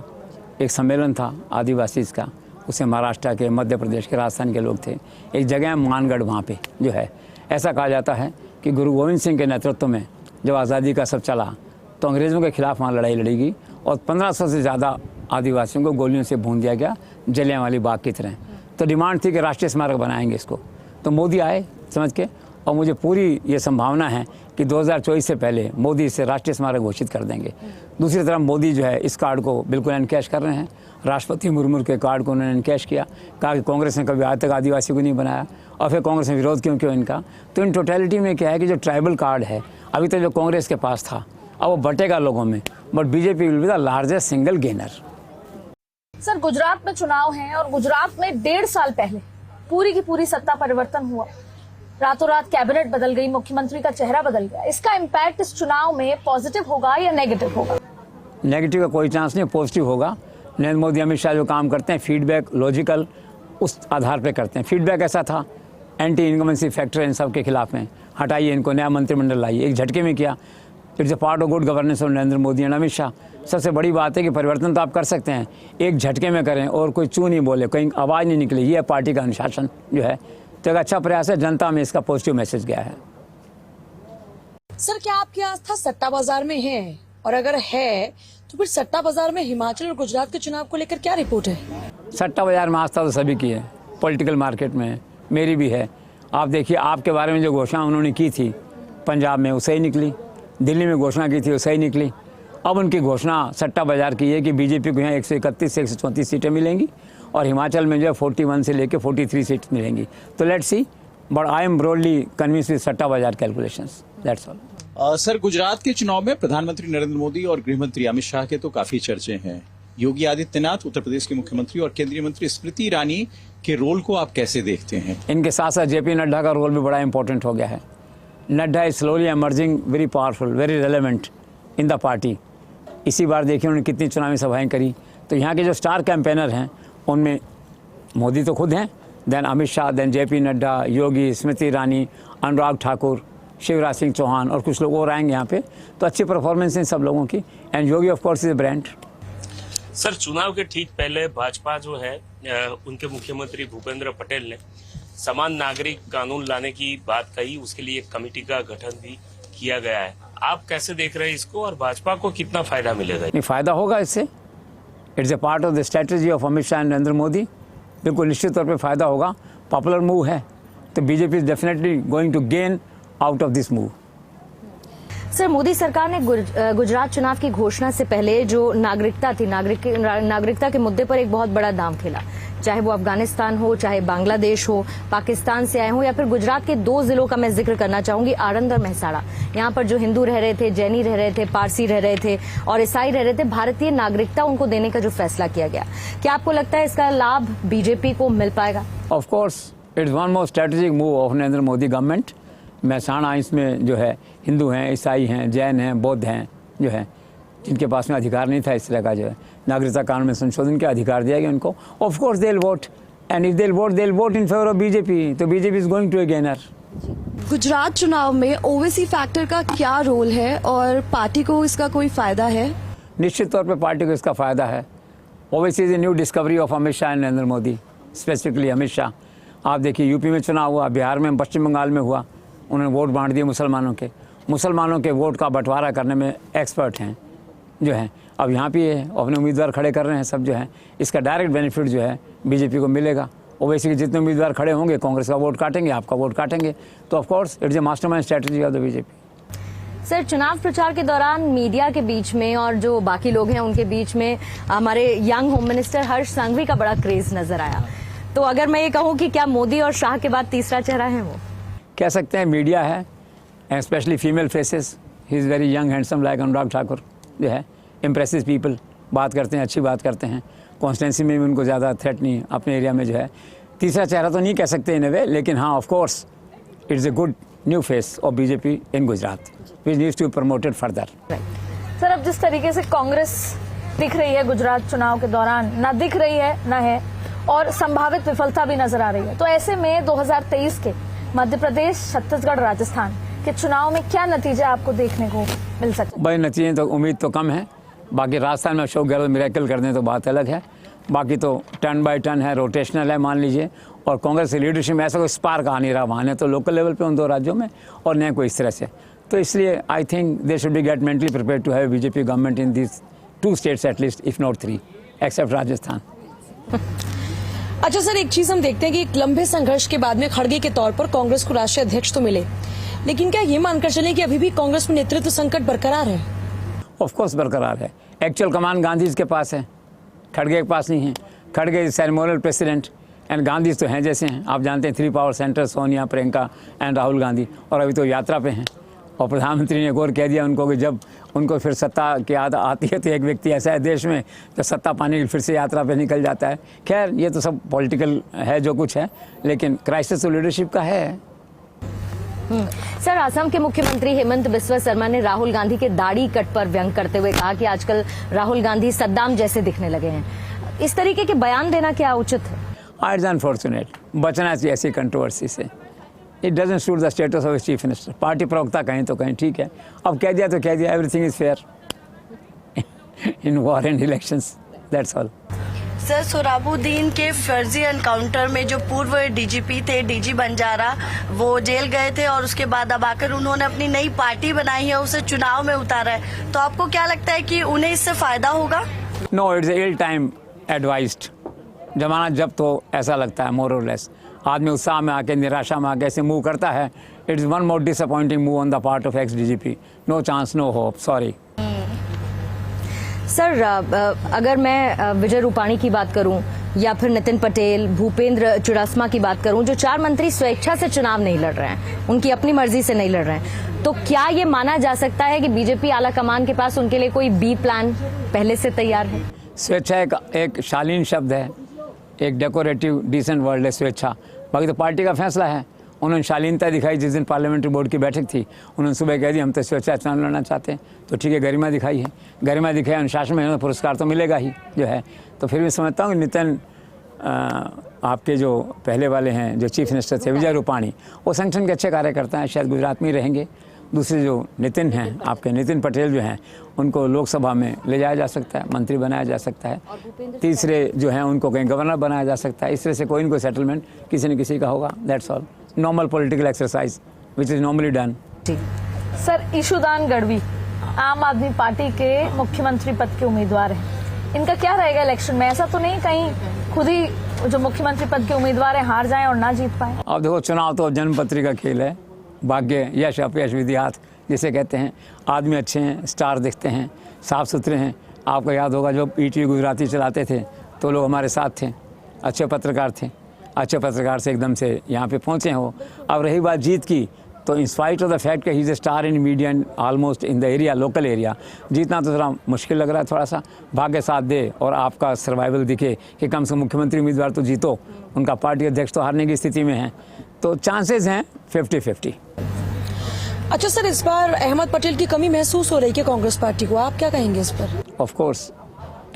एक सम्मेलन था आदिवासी का, उससे महाराष्ट्र के, मध्य प्रदेश के, राजस्थान के लोग थे। एक जगह है मानगढ़, वहाँ पे जो है, ऐसा कहा जाता है कि गुरु गोविंद सिंह के नेतृत्व में जब आज़ादी का सब चला तो अंग्रेज़ों के खिलाफ वहाँ लड़ाई लड़ी गई और 1500 से ज़्यादा आदिवासियों को गोलियों से भून दिया गया, जलियांवाला बाग की तरह। तो डिमांड थी कि राष्ट्रीय स्मारक बनाएंगे इसको। तो मोदी आए समझ के, और मुझे पूरी ये संभावना है कि 2024 से पहले मोदी इसे राष्ट्रीय स्मारक घोषित कर देंगे। दूसरी तरफ मोदी जो है इस कार्ड को बिल्कुल एनकैश कर रहे हैं। राष्ट्रपति मुर्मू के कार्ड को उन्होंने एनकैश किया, कहा कि कांग्रेस ने कभी आज तक आदिवासी को नहीं बनाया, और फिर कांग्रेस ने विरोध क्यों इनका। तो इन टोटलिटी में क्या है कि जो ट्राइबल कार्ड है अभी तक जो कांग्रेस के पास था, अब वो बटेगा लोगों में, but BJP will be the largest single gainer. Sir, Gujarat में चुनाव हैं और गुजरात में 1.5 साल पहले पूरी की पूरी सत्ता परिवर्तन हुआ। रातों रात कैबिनेट बदल गई, मुख्यमंत्री का चेहरा बदल गया। इसका इम्पैक्ट इस चुनाव में पॉजिटिव होगा या नेगेटिव होगा? नेगेटिव का कोई चांस नहीं, पॉजिटिव होगा। नरेंद्र मोदी, अमित शाह जो काम करते हैं फीडबैक लॉजिकल उस आधार पे करते हैं। फीडबैक ऐसा था, एंटी इनकमेंसी फैक्टर इन सब के खिलाफ में, हटाइए इनको, नया मंत्रिमंडल लाइए, एक झटके में किया। It's a part of good governance of Narendra Modi and Amit Shah. सबसे बड़ी बात है कि परिवर्तन तो आप कर सकते हैं, एक झटके में करें और कोई चू नहीं बोले, कहीं आवाज़ नहीं निकली। ये पार्टी का अनुशासन जो है, तो एक अच्छा प्रयास है, जनता में इसका पॉजिटिव मैसेज गया है। सर, क्या आपकी आस्था सट्टा बाजार में है? और अगर है तो फिर सट्टा बाजार में हिमाचल और गुजरात के चुनाव को लेकर क्या रिपोर्ट है? सट्टा बाजार में आस्था तो सभी की है, पॉलिटिकल मार्केट में मेरी भी है। आप देखिए, आपके बारे में जो घोषणा उन्होंने की थी पंजाब में वो सही निकली, दिल्ली में घोषणा की थी वो सही निकली। अब उनकी घोषणा सट्टा बाजार की है कि बीजेपी को यहाँ 131 से 134 सीटें मिलेंगी और हिमाचल में जो है 41 से लेकर 43 सीट मिलेंगी। तो let's see, but I am broadly convince with सट्टा बाजार calculations, that's all. Sir, Gujarat के चुनाव में प्रधानमंत्री नरेंद्र मोदी और गृहमंत्री अमित शाह के तो काफी चर्चे हैं। योगी आदित्यनाथ, उत्तर प्रदेश के मुख्यमंत्री, और केंद्रीय मंत्री स्मृति ईरानी के रोल को आप कैसे देखते हैं? इनके साथ साथ जेपी नड्डा का रोल भी बड़ा इंपॉर्टेंट हो गया है। Nadda is slowly emerging very powerful, very relevant in the party. इसी बार देखिए उन्होंने कितनी चुनावी सभाएं करी। तो यहाँ के जो स्टार कैंपेनर हैं उनमें मोदी तो खुद हैं, देन अमित शाह, देन जेपी नड्डा, योगी, स्मृति ईरानी, अनुराग ठाकुर, शिवराज सिंह चौहान और कुछ लोग और आएंगे यहाँ पे। तो अच्छी परफॉर्मेंस है सब लोगों की, and Yogi of course is a brand. Sir, चुनाव के ठीक पहले भाजपा जो है उनके मुख्यमंत्री भूपेंद्र पटेल ने समान नागरिक कानून लाने की बात कही, उसके लिए एक कमेटी का गठन भी किया गया है। आप कैसे देख रहे हैं इसको और भाजपा को कितना फायदा मिलेगा? नहीं, फायदा होगा इससे। It's a part of the strategy of Amit Shah and Narendra Modi. बिल्कुल निश्चित तौर पे फायदा होगा, पॉपुलर मूव है, तो BJP is definitely going to gain out of this move. Sir, Modi सरकार ने गुजरात चुनाव की घोषणा से पहले जो नागरिकता थी, नागरिकता के मुद्दे पर एक बहुत बड़ा दांव खेला। चाहे वो अफगानिस्तान हो, चाहे बांग्लादेश हो, पाकिस्तान से आए हो, या फिर गुजरात के 2 जिलों का मैं जिक्र करना चाहूंगी, आणंद और मेहसाणा। यहाँ पर जो हिंदू रह रहे थे, जैनी रह रहे थे, पारसी रह रहे थे और ईसाई रह रहे थे, भारतीय नागरिकता उनको देने का जो फैसला किया गया, क्या आपको लगता है इसका लाभ बीजेपी को मिल पाएगा? Of course it's one more strategic move of Narendra Modi government. Mehsana इसमें जो है हिंदू हैं, ईसाई हैं, जैन हैं, बौद्ध हैं, जो है जिनके पास में अधिकार नहीं था इस तरह का, जो है नागरिकता कानून में संशोधन के अधिकार दिया गया उनको। Of course they will vote, and if they will vote in favour of BJP, तो BJP is going to a gainer. Gujarat चुनाव में ओवैसी फैक्टर का क्या रोल है और पार्टी को इसका कोई फायदा है? निश्चित तौर पे पार्टी को इसका फायदा है। Owaisi is a new discovery of Amit Shah and Narendra Modi, specifically Amit Shah. आप देखिए, यूपी में चुनाव हुआ, बिहार में, पश्चिम बंगाल में हुआ, उन्होंने वोट बांट दिए मुसलमानों के वोट का बंटवारा करने में एक्सपर्ट हैं जो हैं। अब यहाँ पे अपने उम्मीदवार खड़े कर रहे हैं सब, जो है इसका डायरेक्ट बेनिफिट जो है बीजेपी को मिलेगा। और वैसे कि जितने उम्मीदवार खड़े होंगे कांग्रेस का वोट काटेंगे, आपका वोट काटेंगे। तो of course it's A mastermind strategy of the BJP. Sir, चुनाव प्रचार के दौरान मीडिया के बीच में और जो बाकी लोग हैं उनके बीच में हमारे यंग होम मिनिस्टर हर्ष संघवी का बड़ा क्रेज नजर आया। तो अगर मैं ये कहूँ कि क्या मोदी और शाह के बाद तीसरा चेहरा है वो? कह सकते हैं, मीडिया है, specially female faces. He is very young handsome like Anurag Thakur जो है, इम्प्रेसिव पीपल, बात करते हैं, अच्छी बात करते हैं। कॉन्स्टिट्यूंसी में भी उनको ज़्यादा थ्रेट नहीं अपने एरिया में जो है। तीसरा चेहरा तो नहीं कह सकते इन अ वे, लेकिन हाँ of course it's a good new face of BJP in Gujarat which needs to promoted further. Sir, अब जिस तरीके से कांग्रेस दिख रही है गुजरात चुनाव के दौरान, ना दिख रही है ना है, और संभावित विफलता भी नजर आ रही है, तो ऐसे में 2023 के मध्य प्रदेश, छत्तीसगढ़, राजस्थान के चुनाव में क्या नतीजे आपको देखने को मिल सकते हैं? भाई नतीजे तो उम्मीद तो कम है। बाकी राजस्थान में अशोक गहलोत मिरेकल कर दें तो बात अलग है। बाकी तो टर्न बाय टर्न है, रोटेशनल है मान लीजिए। और कांग्रेस की लीडरशिप में ऐसा कोई स्पार्क आ नहीं रहा वहाँ, ने तो लोकल लेवल पे उन दो राज्यों में और न कोई इस तरह से। तो इसलिए I think they should be get mentally prepared to have BJP government in this 2 states at least, if not 3, except Rajasthan. अच्छा सर, एक चीज हम देखते हैं कि एक लंबे संघर्ष के बाद में खड़गे के तौर पर कांग्रेस को राष्ट्रीय अध्यक्ष तो मिले, लेकिन क्या ये मानकर चलें कि अभी भी कांग्रेस में नेतृत्व संकट बरकरार है? ऑफ कोर्स बरकरार है। एक्चुअल कमान गांधी के पास है, खड़गे के पास नहीं है। खड़गे सेरेमोनियल प्रेसिडेंट एंड गांधी तो हैं जैसे हैं, आप जानते हैं 3 power centre, Sonia, Priyanka and Rahul Gandhi, और अभी तो यात्रा पे हैं। और प्रधानमंत्री ने गौर कह दिया उनको कि जब उनको फिर सत्ता की याद आती है तो एक व्यक्ति ऐसा है देश में जो सत्ता पाने की फिर से यात्रा पे निकल जाता है। खैर ये तो सब पॉलिटिकल है जो कुछ है, लेकिन क्राइसिस तो लीडरशिप का है। सर, असम के मुख्यमंत्री हेमंत बिस्वा शर्मा ने राहुल गांधी के दाढ़ी कट पर व्यंग करते हुए कहा कि आजकल राहुल गांधी सद्दाम जैसे दिखने लगे हैं। इस तरीके के बयान देना क्या उचित है? इट्स अनफॉर्चुनेट, बचना चाहिए ऐसी कंट्रोवर्सी से। It doesn't suit the status of chief minister. Party प्रवक्ता कहीं तो कहीं ठीक है, अब कह दिया तो कह दिया, everything is fair in war and elections, that's all. Sir, Sohrabuddin के फर्जी एनकाउंटर में जो पूर्व डीजीपी थे, डीजी बंजारा, वो जेल गए थे और उसके बाद अब आकर उन्होंने अपनी नई पार्टी बनाई है, उसे चुनाव में उतारा है। तो आपको क्या लगता है कि उन्हें इससे फायदा होगा? No, it's ill time advised. जमाना जब तो ऐसा लगता है मोर और लेस। आदमी उत्साह में आके, निराशा में आके ऐसे मूव करता है। It's one more disappointing move on the part of ex DGP. No chance, no hope, sorry. Sir, अगर मैं विजय रूपाणी की बात करूं या फिर नितिन पटेल, भूपेंद्र चुड़ासमा की बात करूं, जो 4 मंत्री स्वेच्छा से चुनाव नहीं लड़ रहे हैं, उनकी अपनी मर्जी से नहीं लड़ रहे हैं, तो क्या ये माना जा सकता है कि बीजेपी आला कमान के पास उनके लिए कोई बी प्लान पहले से तैयार है? स्वेच्छा एक शालीन शब्द है, एक डेकोरेटिव डिसेंट वर्ड है स्वेच्छा। बाकी तो पार्टी का फैसला है। उन्होंने शालीनता दिखाई जिस दिन पार्लियामेंट्री बोर्ड की बैठक थी। उन्होंने सुबह कह दिया हम तो स्वेच्छा चुनाव लड़ना चाहते हैं, तो ठीक है, गरिमा दिखाई है, गरिमा दिखाई, अनुशासन में पुरस्कार तो मिलेगा ही जो है। तो फिर मैं समझता हूँ कि नितिन, आपके जो पहले वाले हैं जो चीफ मिनिस्टर थे विजय रूपाणी, वो संगठन के अच्छे कार्यकर्ता हैं, शायद गुजरात में ही रहेंगे। दूसरे जो नितिन हैं, आपके नितिन पटेल जो हैं, उनको लोकसभा में ले जाया जा सकता है, मंत्री बनाया जा सकता है। तीसरे जो हैं उनको कहीं गवर्नर बनाया जा सकता है। इस तरह से कोई न कोई सेटलमेंट किसी न किसी का होगा। That's all, normal political exercise which is normally done. Sir, Isudan Gadhvi आम आदमी पार्टी के मुख्यमंत्री पद के उम्मीदवार हैं, इनका क्या रहेगा इलेक्शन में? ऐसा तो नहीं कहीं खुद ही जो मुख्यमंत्री पद के उम्मीदवार हैं हार जाएं और ना जीत पाए? अब देखो, चुनाव तो जन्मपत्री का खेल है। भाग्य, यश, अपयश, विधियात जिसे कहते हैं। आदमी अच्छे हैं, स्टार दिखते हैं, साफ सुथरे हैं। आपको याद होगा जब ईटीवी गुजराती चलाते थे तो लोग हमारे साथ थे, अच्छे पत्रकार थे, अच्छे पत्रकार से एकदम से यहाँ पे पहुँचे हो। अब रही बात जीत की, तो in spite of the fact कि he is a star in media and almost in the area, local area, जीतना तो थोड़ा मुश्किल लग रहा है। थोड़ा सा भाग्य साथ दे और आपका सर्वाइवल दिखे कि कम से कम मुख्यमंत्री उम्मीदवार तो जीतो, उनका पार्टी अध्यक्ष तो हारने की स्थिति में है, तो चांसेस हैं 50-50। अच्छा सर, इस बार अहमद पटेल की कमी महसूस हो रही है कांग्रेस पार्टी को, आप क्या कहेंगे इस पर? ऑफ कोर्स,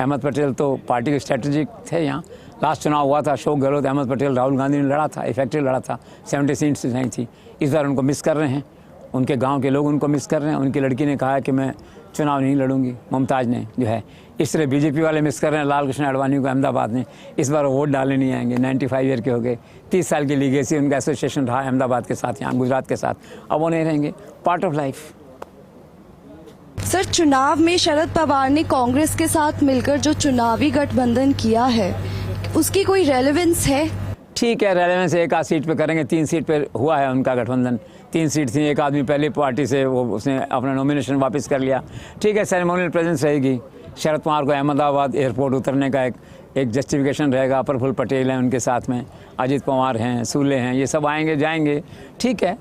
अहमद पटेल तो पार्टी के स्ट्रेटेजिक थे। यहाँ लास्ट चुनाव हुआ था, अशोक गहलोत, अहमद पटेल, राहुल गांधी ने लड़ा था, इफेक्टिव लड़ा था, 70 सीट्स नहीं थी। इस बार उनको मिस कर रहे हैं, उनके गांव के लोग उनको मिस कर रहे हैं। उनकी लड़की ने कहा कि मैं चुनाव नहीं लड़ूंगी, मुमताज़ ने जो है। इस तरह बीजेपी वाले मिस कर रहे हैं लाल कृष्ण आडवाणी को अहमदाबाद में। इस बार वो वोट डालने नहीं आएंगे, 95 ईयर के हो गए, 30 साल की लीगेसी उनका एसोसिएशन रहा अहमदाबाद के साथ, यहाँ गुजरात के साथ, अब वो नहीं रहेंगे, पार्ट ऑफ लाइफ। सर, चुनाव में शरद पवार ने कांग्रेस के साथ मिलकर जो चुनावी गठबंधन किया है, उसकी कोई रेलेवेंस है? ठीक है, रेलेवेंस एक आध सीट पे करेंगे, 3 सीट पे हुआ है उनका गठबंधन, 3 सीट थी, एक आदमी पहले पार्टी से वो उसने अपना नॉमिनेशन वापस कर लिया। ठीक है, सेरेमोनियल प्रेजेंस रहेगी। शरद पवार को अहमदाबाद एयरपोर्ट उतरने का एक जस्टिफिकेशन रहेगा। प्रफुल्ल पटेल हैं उनके साथ में, अजित पवार हैं, सूले हैं, ये सब आएंगे जाएंगे। ठीक है,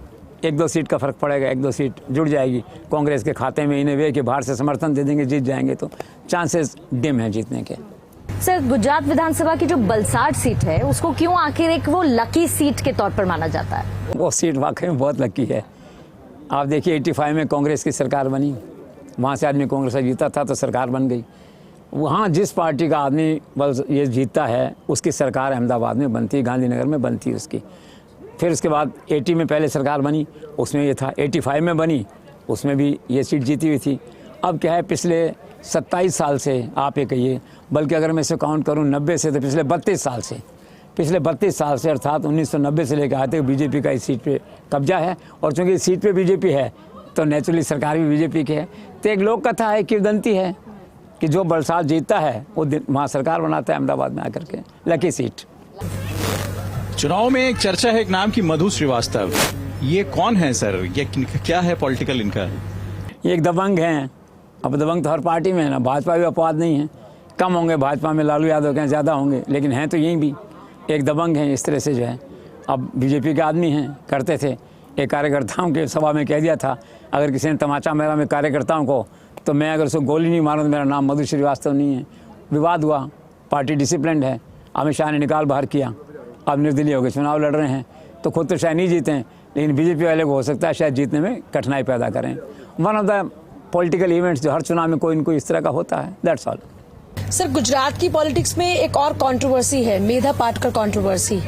1-2 सीट का फ़र्क पड़ेगा, 1-2 सीट जुड़ जाएगी कांग्रेस के खाते में। इन्हें वे कि बाहर से समर्थन दे देंगे, जीत जाएंगे, तो चांसेस डिम है जीतने के। सर, गुजरात विधानसभा की जो बलसाड़ सीट है उसको क्यों आखिर एक वो लकी सीट के तौर पर माना जाता है? वो सीट वाकई में बहुत लकी है। आप देखिए 85 में कांग्रेस की सरकार बनी, वहाँ से आदमी कांग्रेस जीता था तो सरकार बन गई। वहाँ जिस पार्टी का आदमी बस ये जीतता है उसकी सरकार अहमदाबाद में बनती, गांधीनगर में बनती उसकी। फिर उसके बाद 80 में पहले सरकार बनी, उसमें ये था। 85 में बनी, उसमें भी ये सीट जीती हुई थी। अब क्या है, पिछले 27 साल से आप ये कहिए, बल्कि अगर मैं इसे काउंट करूं 90 से, तो पिछले 32 साल से अर्थात 1990 से लेकर आते बीजेपी का इस सीट पे कब्जा है। और चूँकि इस सीट पे बीजेपी है तो नेचुरली सरकार भी बीजेपी की है। तो एक लोक कथा है, किंवदंती है कि जो बरसात जीतता है वो वहाँ सरकार बनाता है अहमदाबाद में आकर के। Lucky seat. चुनाव में एक चर्चा है एक नाम की, मधु श्रीवास्तव। ये कौन है सर? ये क्या है पॉलिटिकल इनका? ये एक दबंग हैं। अब दबंग तो हर पार्टी में है ना, भाजपा भी अपवाद नहीं है। कम होंगे भाजपा में, लालू यादव के ज़्यादा होंगे, लेकिन हैं तो यहीं भी एक दबंग हैं। इस तरह से जो है, अब बीजेपी के आदमी हैं, करते थे। एक कार्यकर्ताओं के सभा में कह दिया था, अगर किसी ने तमाचा मारा मैं कार्यकर्ताओं को, तो मैं अगर उसको गोली नहीं मारूँ तो मेरा नाम मधु श्रीवास्तव नहीं है। विवाद हुआ, पार्टी डिसिप्लिन है, अमित शाह ने निकाल बाहर किया। अब निर्दलीय होकर चुनाव लड़ रहे हैं, तो खुद तो शायद नहीं जीतें, लेकिन बीजेपी वाले को हो सकता है शायद जीतने में कठिनाई पैदा करें। One of the political events जो हर चुनाव में कोई न कोई इस तरह का होता है, दैट्स ऑल। सर, गुजरात की पॉलिटिक्स में एक और कंट्रोवर्सी है, मेधा पाटकर कंट्रोवर्सी।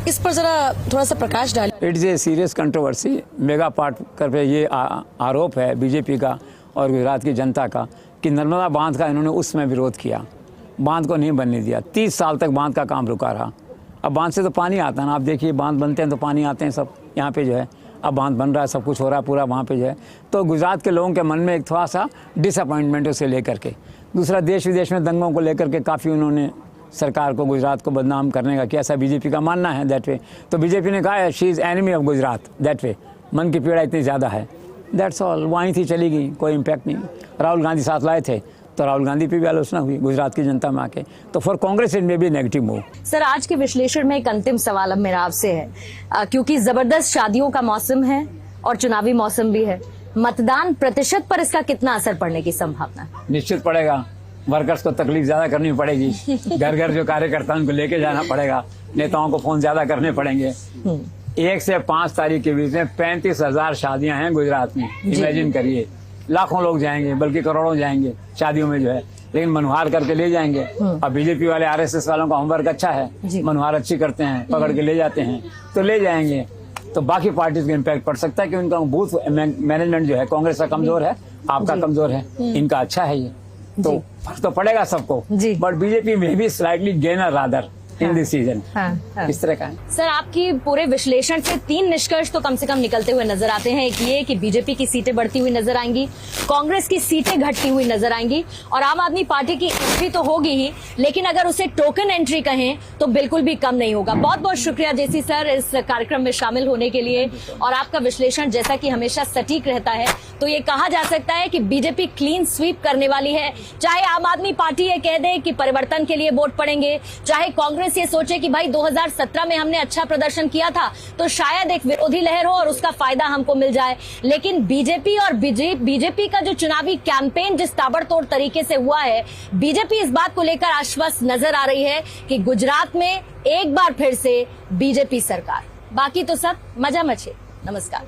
इस पर जरा थोड़ा सा प्रकाश डालिए। It's a serious controversy. Medha Patkar पे ये आरोप है बीजेपी का और गुजरात की जनता का कि नर्मदा बांध का इन्होंने उस समय विरोध किया, बांध को नहीं बनने दिया। 30 साल तक बांध का काम रुका रहा। अब बांध से तो पानी आता है ना, आप देखिए बांध बनते हैं तो पानी आते हैं सब यहाँ पे जो है। अब बांध बन रहा है, सब कुछ हो रहा है पूरा वहाँ पे जो है। तो गुजरात के लोगों के मन में एक थोड़ा सा डिसअपॉइंटमेंट उसे लेकर के। दूसरा, देश विदेश में दंगों को लेकर के काफ़ी उन्होंने सरकार को, गुजरात को बदनाम करने का किया, ऐसा बीजेपी का मानना है दैट वे। तो बीजेपी ने कहा है she is enemy of Gujarat that way. मन की पीड़ा इतनी ज़्यादा है, दैट्स ऑल। वहीं थी, चली गई, कोई इम्पैक्ट नहीं। राहुल गांधी साथ लाए थे तो राहुल गांधी पे भी आलोचना हुई गुजरात की जनता में आके। तो फॉर कांग्रेस इट में भी नेगेटिव मूव। सर, आज के विश्लेषण में एक अंतिम सवाल अब मेरा आपसे है, क्योंकि जबरदस्त शादियों का मौसम है और चुनावी मौसम भी है, मतदान प्रतिशत पर इसका कितना असर पड़ने की संभावना है? निश्चित पड़ेगा। वर्कर्स को तकलीफ ज़्यादा करनी पड़ेगी, घर घर जो कार्यकर्ता उनको लेके जाना पड़ेगा, नेताओं को फोन ज़्यादा करने पड़ेंगे। 1 से 5 तारीख के बीच में 35,000 शादियां हैं गुजरात में। इमेजिन करिए, लाखों लोग जाएंगे, बल्कि करोड़ों जाएंगे शादियों में जो है, लेकिन मनुहार करके ले जाएंगे। और बीजेपी वाले आरएसएस वालों का होमवर्क अच्छा है, मनुहार अच्छी करते हैं, पकड़ के ले जाते हैं तो ले जाएंगे। तो बाकी पार्टीज का इम्पैक्ट पड़ सकता है कि उनका बूथ मैनेजमेंट जो है कांग्रेस का कमजोर है, आपका कमजोर है, इनका अच्छा है। ये तो फर्क तो पड़ेगा सबको, बट बीजेपी में भी slightly gainer rather in this season. इस तरह का है। सर, आपकी पूरे विश्लेषण से 3 निष्कर्ष तो कम से कम निकलते हुए नजर आते हैं। एक ये कि बीजेपी की सीटें बढ़ती हुई नजर आएंगी, कांग्रेस की सीटें घटती हुई नजर आएंगी, और आम आदमी पार्टी की एंट्री तो होगी ही, लेकिन अगर उसे टोकन एंट्री कहें तो बिल्कुल भी कम नहीं होगा। बहुत बहुत शुक्रिया जेसी सर इस कार्यक्रम में शामिल होने के लिए। और आपका विश्लेषण जैसा कि हमेशा सटीक रहता है, तो ये कहा जा सकता है कि बीजेपी क्लीन स्वीप करने वाली है। चाहे आम आदमी पार्टी ये कह दे कि परिवर्तन के लिए वोट पड़ेंगे, चाहे कांग्रेस ये सोचे कि भाई 2017 में हमने अच्छा प्रदर्शन किया था तो शायद एक विरोधी लहर हो और उसका फायदा हमको मिल जाए, लेकिन बीजेपी और बीजेपी का जो चुनावी कैंपेन जिस ताबड़तोड़ तरीके से हुआ है, बीजेपी इस बात को लेकर आश्वस्त नजर आ रही है कि गुजरात में एक बार फिर से बीजेपी सरकार। बाकी तो सब मजा मचे। नमस्कार।